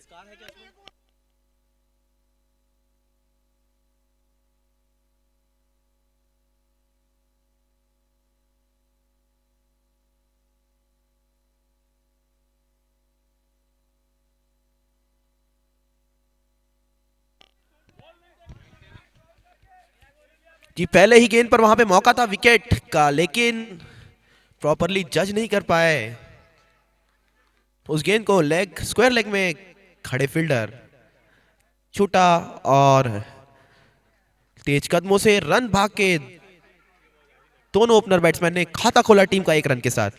जी पहले ही गेंद पर वहां पे मौका था विकेट का, लेकिन प्रॉपरली जज नहीं कर पाए उस गेंद को। लेग स्क्वायर लेग में खड़े फील्डर छूटा और तेज कदमों से रन भाग के दोनों ओपनर बैट्समैन ने खाता खोला टीम का 1 रन के साथ।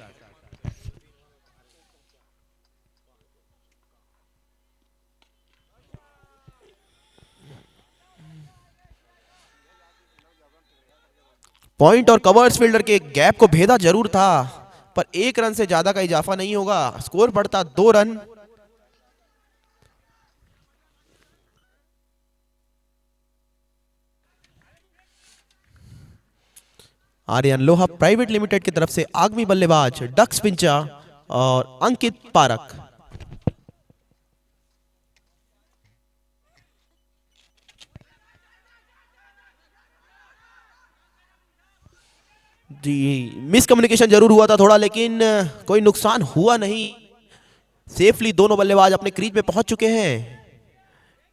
पॉइंट और कवर्स फील्डर के गैप को भेदा जरूर था, पर 1 रन से ज्यादा का इजाफा नहीं होगा। स्कोर बढ़ता 2 run. Aryan Loha private limited की तरफ से आगामी बल्लेबाज डक्स पिंचा और अंकित पारक। जी मिसकम्युनिकेशन जरूर हुआ था थोड़ा, लेकिन कोई नुकसान हुआ नहीं। सेफली दोनों बल्लेबाज अपने क्रीज में पहुंच चुके हैं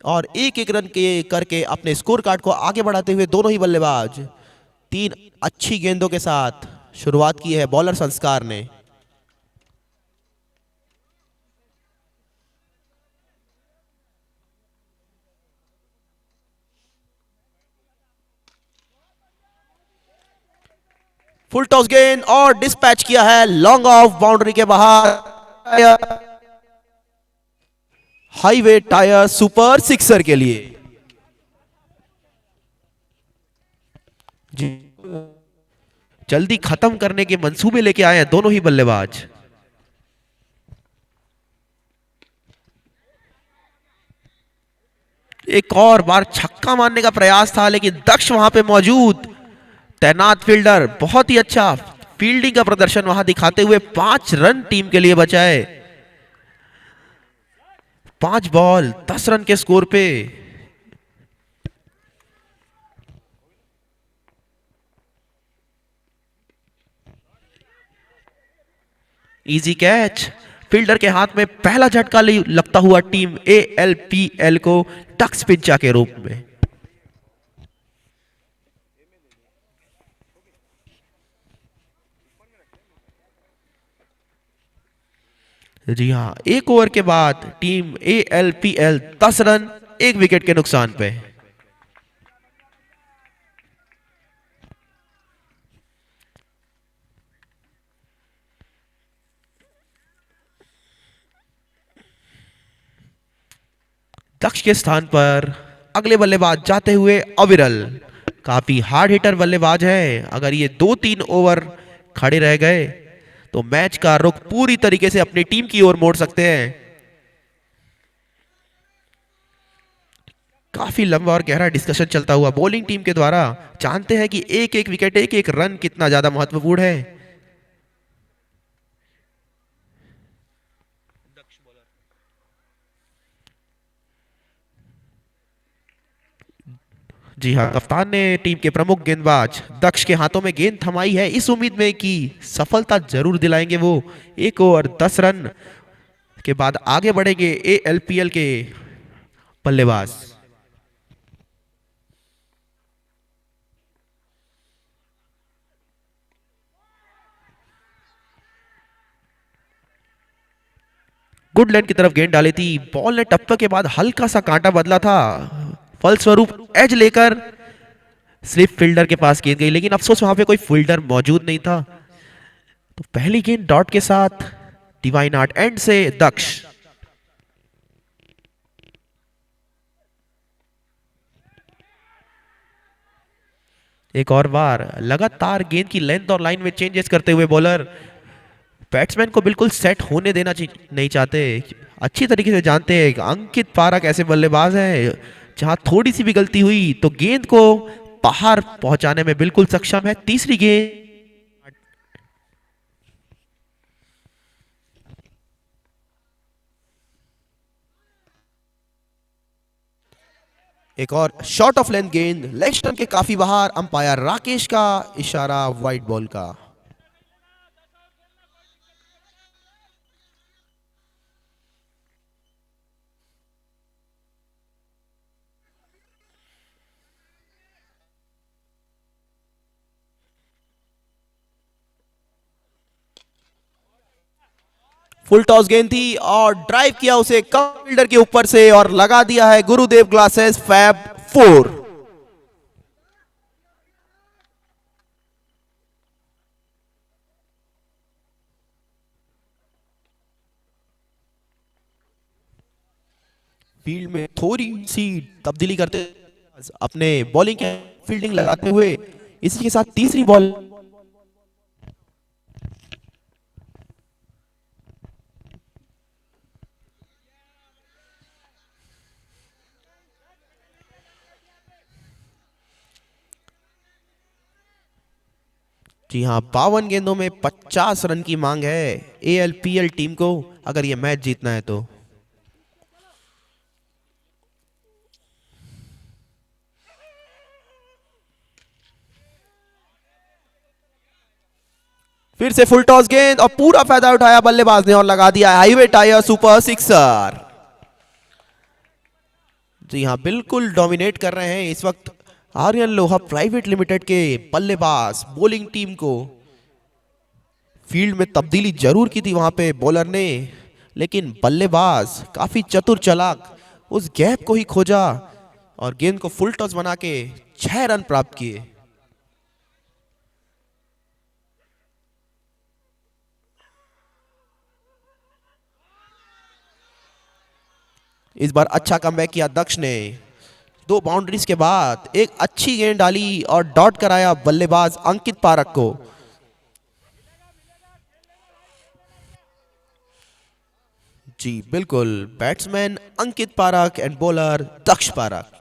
और 1-1 रन के करके अपने स्कोर कार्ड को आगे बढ़ाते हुए दोनों ही बल्लेबाज 3 अच्छी गेंदों के साथ शुरुआत की है बॉलर संस्कार ने। फुल टॉस गेंद और डिस्पैच किया है लॉन्ग ऑफ बाउंड्री के बाहर। हाईवे टायर सुपर सिक्सर के लिए। जी जल्दी खत्म करने के मंसूबे लेके आए हैं दोनों ही बल्लेबाज। एक और बार छक्का मारने का प्रयास था, लेकिन दक्ष वहां पे मौजूद तैनात फील्डर बहुत ही अच्छा फील्डिंग का प्रदर्शन वहां दिखाते हुए 5 रन टीम के लिए बचाए। 5 बॉल 10 रन के स्कोर पे। इजी कैच फील्डर के हाथ में पहला झटका लगता हुआ टीम ALPL को डक्स पिंचा के रूप में। जी हां, 1 ओवर के बाद टीम ALPL 10 रन 1 विकेट के नुकसान पे। दक्ष के स्थान पर अगले बल्लेबाज जाते हुए अविरल। काफी हार्ड हिटर बल्लेबाज है। अगर ये 2-3 ओवर खड़े रह गए तो मैच का रुख पूरी तरीके से अपनी टीम की ओर मोड़ सकते हैं। काफी लंबा और गहरा डिस्कशन चलता हुआ बॉलिंग टीम के द्वारा। जानते हैं कि 1-1 विकेट 1-1 रन कितना ज्यादा महत्वपूर्ण है। जी हाँ, कप्तान ने टीम के प्रमुख गेंदबाज दक्ष के हाथों में गेंद थमाई है, इस उम्मीद में कि सफलता जरूर दिलाएंगे वो। 1 ओवर 10 रन के बाद आगे बढ़ेंगे ALPL के बल्लेबाज। गुड लेंथ की तरफ गेंद डाली थी। बॉल ने टप्पे के बाद हल्का सा कांटा बदला था, फलस्वरूप एज लेकर स्लिप फील्डर के पास गेंद गई, लेकिन अफसोस वहां पे कोई फील्डर मौजूद नहीं था। तो पहली गेंद डॉट के साथ डिवाइन आर्ट एंड से दक्ष। एक और बार लगातार गेंद की लेंथ और लाइन में चेंजेस करते हुए बॉलर बैट्समैन को बिल्कुल सेट होने देना नहीं चाहते। अच्छी तरीके से जानते हैं अंकित पारक ऐसे बल्लेबाज हैं जहां थोड़ी सी भी गलती हुई तो गेंद को बाहर पहुंचाने में बिल्कुल सक्षम है। तीसरी गेंद एक और शॉट ऑफ लेंथ गेंद लेग स्टंप के काफी बाहर, अंपायर राकेश का इशारा वाइड बॉल का। फुल टॉस गेंद थी और ड्राइव किया उसे कम फील्डर के ऊपर से और लगा दिया है गुरुदेव ग्लासेस फैब 4। फील्ड में थोड़ी सी तब्दीली करते अपने बॉलिंग की फील्डिंग लगाते हुए इसी के साथ तीसरी बॉल। जी हाँ, 52 गेंदों में 50 रन की मांग है एएलपीएल टीम को अगर ये मैच जीतना है तो। फिर से फुल टॉस गेंद और पूरा फायदा उठाया बल्लेबाज ने और लगा दिया हाईवे टायर सुपर सिक्सर। जी हाँ, बिल्कुल डोमिनेट कर रहे हैं इस वक्त आर्यन लोहा प्राइवेट लिमिटेड के बल्लेबाज बॉलिंग टीम को। फील्ड में तब्दीली जरूर की थी वहां पे बॉलर ने, लेकिन बल्लेबाज काफी चतुर चालाक उस गैप को ही खोजा और गेंद को फुल टॉस बना के 6 रन प्राप्त किए। इस बार अच्छा कमबैक किया दक्ष ने, 2 बाउंड्रीज के बाद एक अच्छी गेंद डाली और डॉट कराया बल्लेबाज अंकित पारक को। जी बिल्कुल, batsman Ankit Parak and bowler Daksh Parak.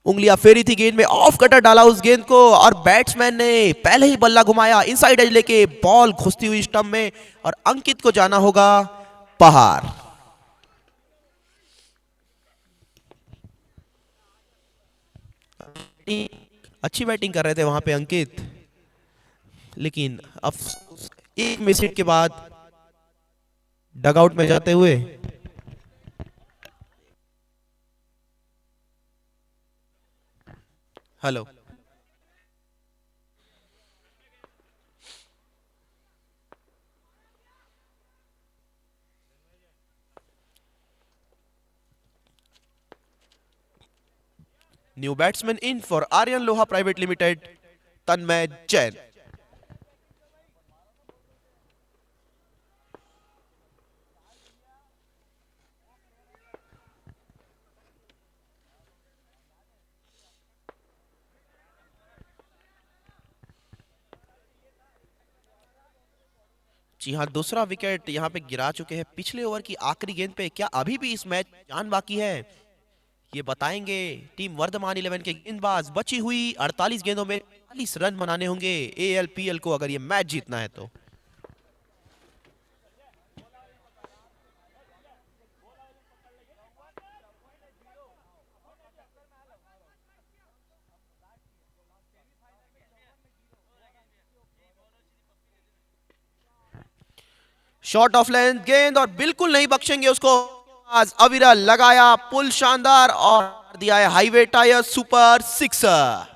उंगलियां फेरी थी गेंद में, ऑफ कटर डाला उस गेंद को और बैट्समैन ने पहले ही बल्ला घुमाया इनसाइड एज लेके बॉल घुसती हुई स्टंप में और अंकित को जाना होगा बाहर। अच्छी बैटिंग कर रहे थे वहां पे अंकित, लेकिन अब 1 मिनट के बाद डगआउट में जाते हुए hello new batsman in for Aryan Loha private limited, Tanmay Jain. जी हाँ, दूसरा विकेट यहां पे गिरा चुके हैं पिछले ओवर की आखिरी गेंद पे। क्या अभी भी इस मैच जान बाकी है, ये बताएंगे टीम वर्धमान 11 के गेंदबाज। बची हुई 48 गेंदों में 40 रन बनाने होंगे एएलपीएल को अगर ये मैच जीतना है तो। शॉट ऑफ लेंथ गेंद और बिल्कुल नहीं बख्शेंगे उसको, आज अविरल लगाया पुल शानदार और दिया है हाईवे टायर सुपर सिक्सर।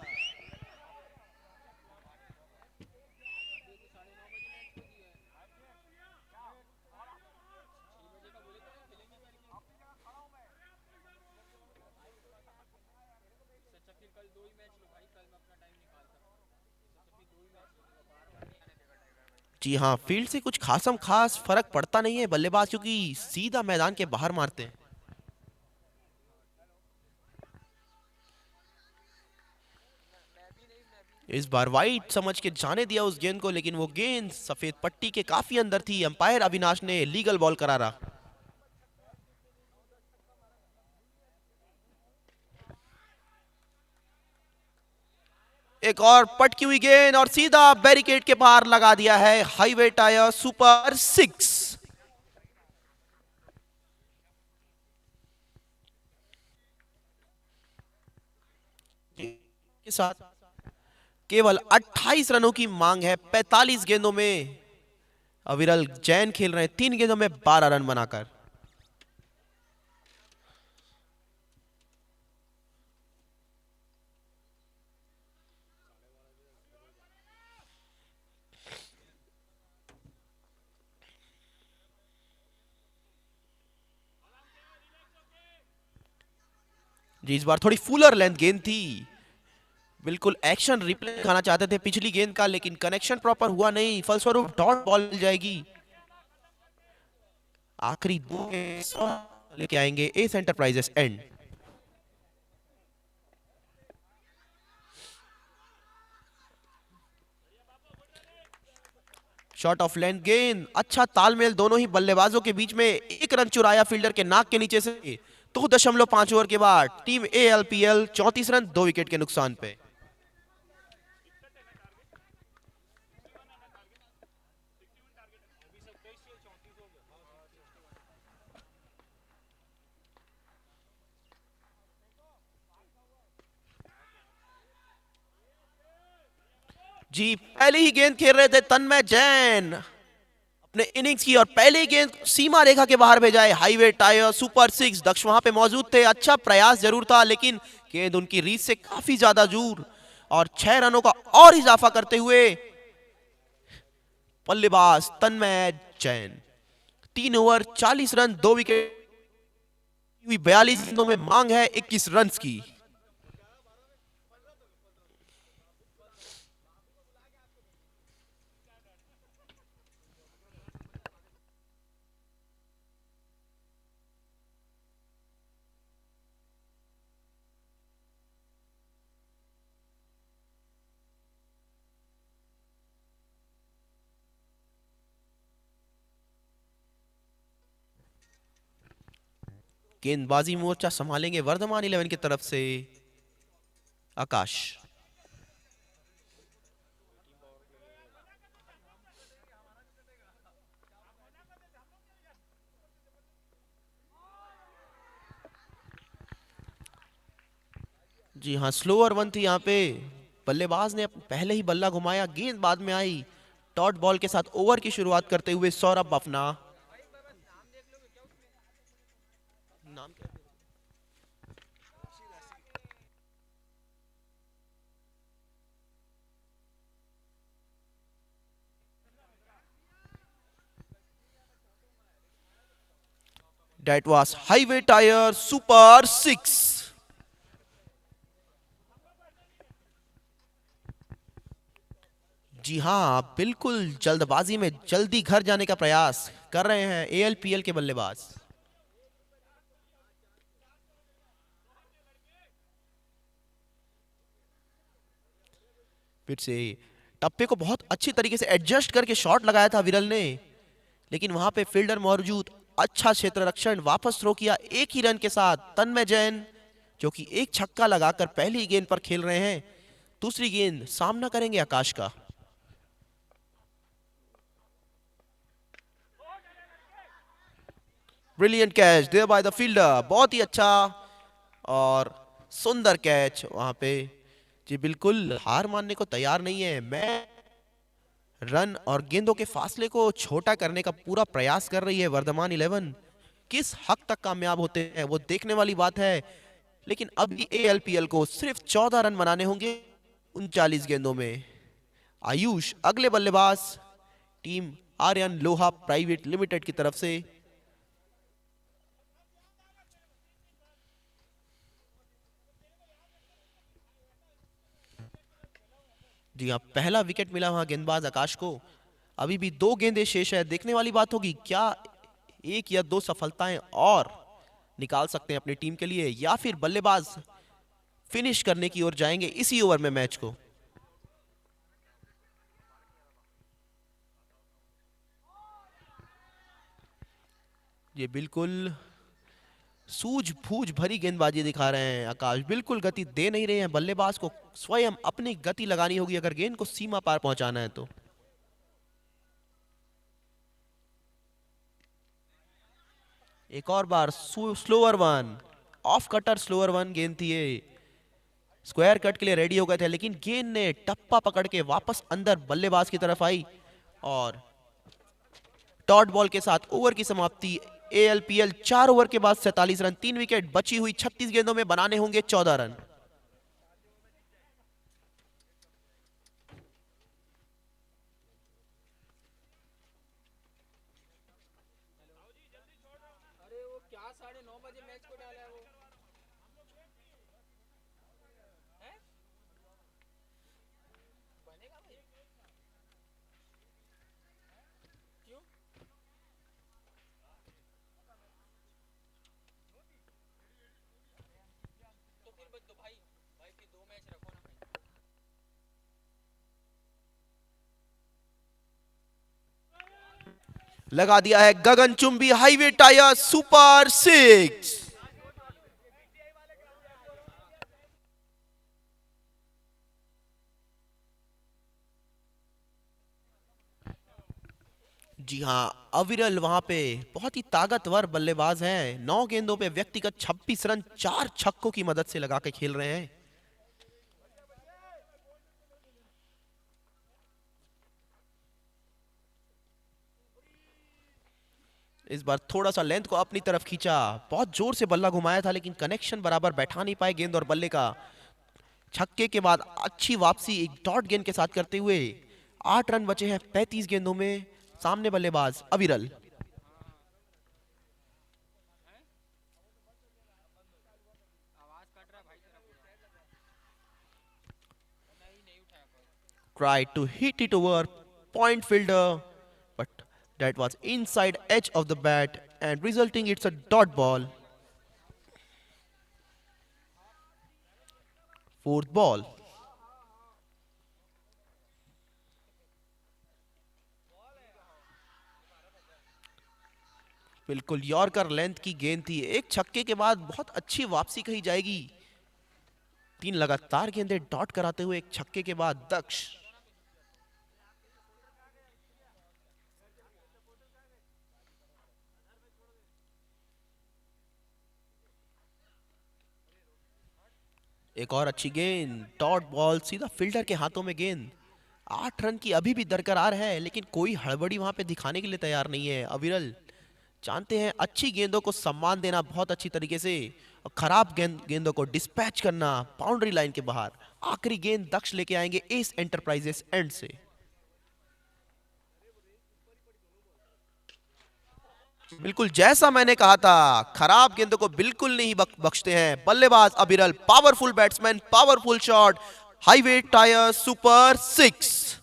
जी हाँ, फील्ड से कुछ खासम खास फर्क पड़ता नहीं है बल्लेबाज, क्योंकि सीधा मैदान के बाहर मारते हैं। इस बार वाइड समझ के जाने दिया उस गेंद को, लेकिन वो गेंद सफेद पट्टी के काफी अंदर थी। अंपायर अविनाश ने लीगल बॉल करारा। एक और पटकी हुई गेंद और सीधा बैरिकेड के बाहर लगा दिया है हाईवे टायर सुपर 6। के साथ केवल 28 रनों की मांग है 45 गेंदों में। अविरल जैन खेल रहे हैं 3 गेंदों में 12 रन बनाकर। जी इस बार थोड़ी फुलर लेंथ गेंद थी, बिल्कुल एक्शन रिप्ले दिखाना चाहते थे पिछली गेंद का, लेकिन कनेक्शन प्रॉपर हुआ नहीं, फलस्वरूप डॉट बॉल मिल जाएगी। आखिरी 2 लेके आएंगे S enterprises and. Shot of length गेंद, अच्छा तालमेल दोनों ही बल्लेबाजों के बीच में। 1 रन चुराया फील्डर के नाक के नीचे से। 2.5 ओवर के बाद टीम एएलपीएल 34 रन 2 विकेट के नुकसान पे। जी पहली ही गेंद खेल रहे थे तन्मय जैन अपने इनिंग्स की, और पहली गेंद सीमा रेखा के बाहर भेजा है हाईवे टायर सुपर 6। दक्ष वहां पे मौजूद थे, अच्छा प्रयास जरूर था, लेकिन गेंद उनकी रीच से काफी ज्यादा दूर। और 6 रनों का और इजाफा करते हुए बल्लेबाज तन्मय जैन। 3 ओवर 40 रन 2 विकेट हुई। 42 गेंदों में मांग है 21 रन की। गेंदबाजी मोर्चा संभालेंगे वर्धमान 11 की तरफ से आकाश। जी हाँ स्लोअर वन थी यहाँ पे, बल्लेबाज ने पहले ही बल्ला घुमाया, गेंद बाद में आई। डॉट बॉल के साथ ओवर की शुरुआत करते हुए सौरभ बफना। नाम क्या? That was highway tire super 6। जी हाँ बिल्कुल जल्दबाजी में जल्दी घर जाने का प्रयास कर रहे हैं एएलपीएल के बल्लेबाज। फिर से टप्पे को बहुत अच्छी तरीके से एडजस्ट करके शॉट लगाया था विरल ने, लेकिन वहां पे फील्डर मौजूद, अच्छा क्षेत्र रक्षण, वापस थ्रो किया 1 ही रन के साथ। तन्मय जैन जो कि 1 छक्का लगाकर पहली गेंद पर खेल रहे हैं, दूसरी गेंद सामना करेंगे आकाश का। Brilliant catch there by the fielder, बहुत ही अच्छा और सुंदर कैच वहां पे। जी बिल्कुल हार मानने को तैयार नहीं है, मैं रन और गेंदों के फासले को छोटा करने का पूरा प्रयास कर रही है वर्धमान 11। किस हद तक कामयाब होते हैं वो देखने वाली बात है, लेकिन अभी एएलपीएल को सिर्फ 14 रन बनाने होंगे 39 गेंदों में। आयुष अगले बल्लेबाज team Aryan Loha private limited की तरफ से। जी हाँ पहला विकेट मिला वहां गेंदबाज आकाश को। अभी भी 2 गेंदें शेष है, देखने वाली बात होगी क्या 1 या 2 सफलताएं और निकाल सकते हैं अपनी टीम के लिए, या फिर बल्लेबाज फिनिश करने की ओर जाएंगे इसी ओवर में मैच को। ये बिल्कुल सूझबूझ भरी गेंदबाजी दिखा रहे हैं आकाश, बिल्कुल गति दे नहीं रहे हैं बल्लेबाज को, स्वयं अपनी गति लगानी होगी अगर गेंद को सीमा पार पहुंचाना है तो। एक और बार slower one, off cutter slower one गेंद थी ये। स्क्वायर कट के लिए रेडी हो गए थे लेकिन गेंद ने टप्पा पकड़ के वापस अंदर बल्लेबाज की तरफ आई और डॉट बॉल के साथ ओवर की समाप्ति। एएलपीएल 4 ओवर के बाद 47 रन, 3 विकेट बची हुई 36 गेंदों में बनाने होंगे 14 रन। लगा दिया है गगनचुंबी हाईवे टायर सुपर 6। जी हां, अविरल वहां पे बहुत ही ताकतवर बल्लेबाज हैं। 9 गेंदों पे व्यक्तिगत 26 रन 4 छक्कों की मदद से लगा के खेल रहे हैं। इस बार थोड़ा सा लेंथ को अपनी तरफ खींचा, बहुत जोर से बल्ला घुमाया था लेकिन कनेक्शन बराबर बैठा नहीं पाए गेंद और बल्ले का। छक्के के बाद अच्छी वापसी एक डॉट गेंद के साथ करते हुए 8 रन बचे हैं 35 गेंदों में। सामने बल्लेबाज अविरल। Tried to hit it over point fielder, but that was inside edge of the bat and resulting it's a dot ball. Fourth ball. बिल्कुल यॉर्कर लेंथ की गेंद थी, एक छक्के के बाद बहुत अच्छी वापसी कही जाएगी। 3 लगातार गेंदें डॉट कराते हुए एक छक्के के बाद दक्ष। एक और अच्छी गेंद, डॉट बॉल, सीधा फील्डर के हाथों में गेंद। 8 रन की अभी भी दरकरार है लेकिन कोई हड़बड़ी वहां पे दिखाने के लिए तैयार नहीं है अविरल। जानते हैं अच्छी गेंदों को सम्मान देना बहुत अच्छी तरीके से और खराब गेंदों को डिस्पैच करना बाउंड्री लाइन के बाहर। आखिरी गेंद दक्ष लेके आएंगे एस एंटरप्राइजेस एंड से। बिल्कुल जैसा मैंने कहा था, खराब गेंदों को बिल्कुल नहीं बख्शते हैं बल्लेबाज अविरल। Powerful batsman, powerful shot, highway tyre super 6।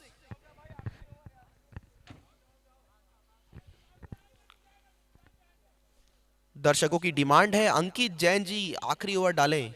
दर्शकों की डिमांड है अंकित जैन जी आखिरी ओवर डालें।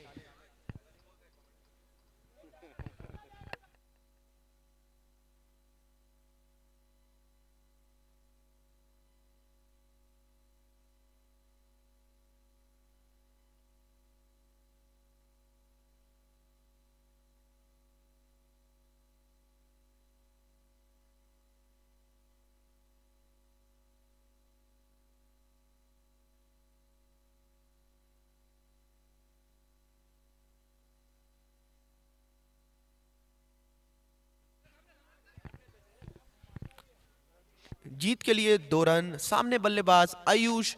जीत के लिए 2 रन। सामने बल्लेबाज आयुष।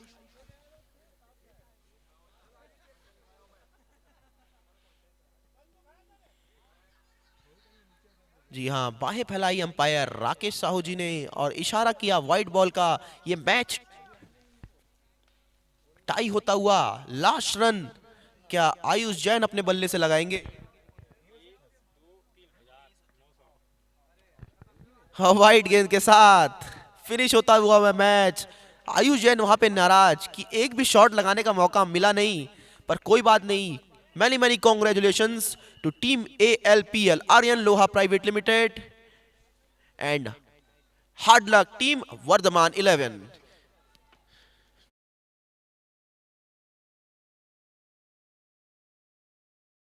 जी हां, बाहें फैलाई अंपायर राकेश साहू जी ने और इशारा किया वाइट बॉल का। ये मैच टाई होता हुआ लास्ट रन क्या आयुष जैन अपने बल्ले से लगाएंगे? हाँ, वाइट गेंद के साथ फिनिश होता हुआ वह मैच। आयुष जैन वहां पे नाराज कि एक भी शॉट लगाने का मौका मिला नहीं, पर कोई बात नहीं। Many many congratulations to team ALPL Aryan Loha private limited and hard luck team Vardhaman 11।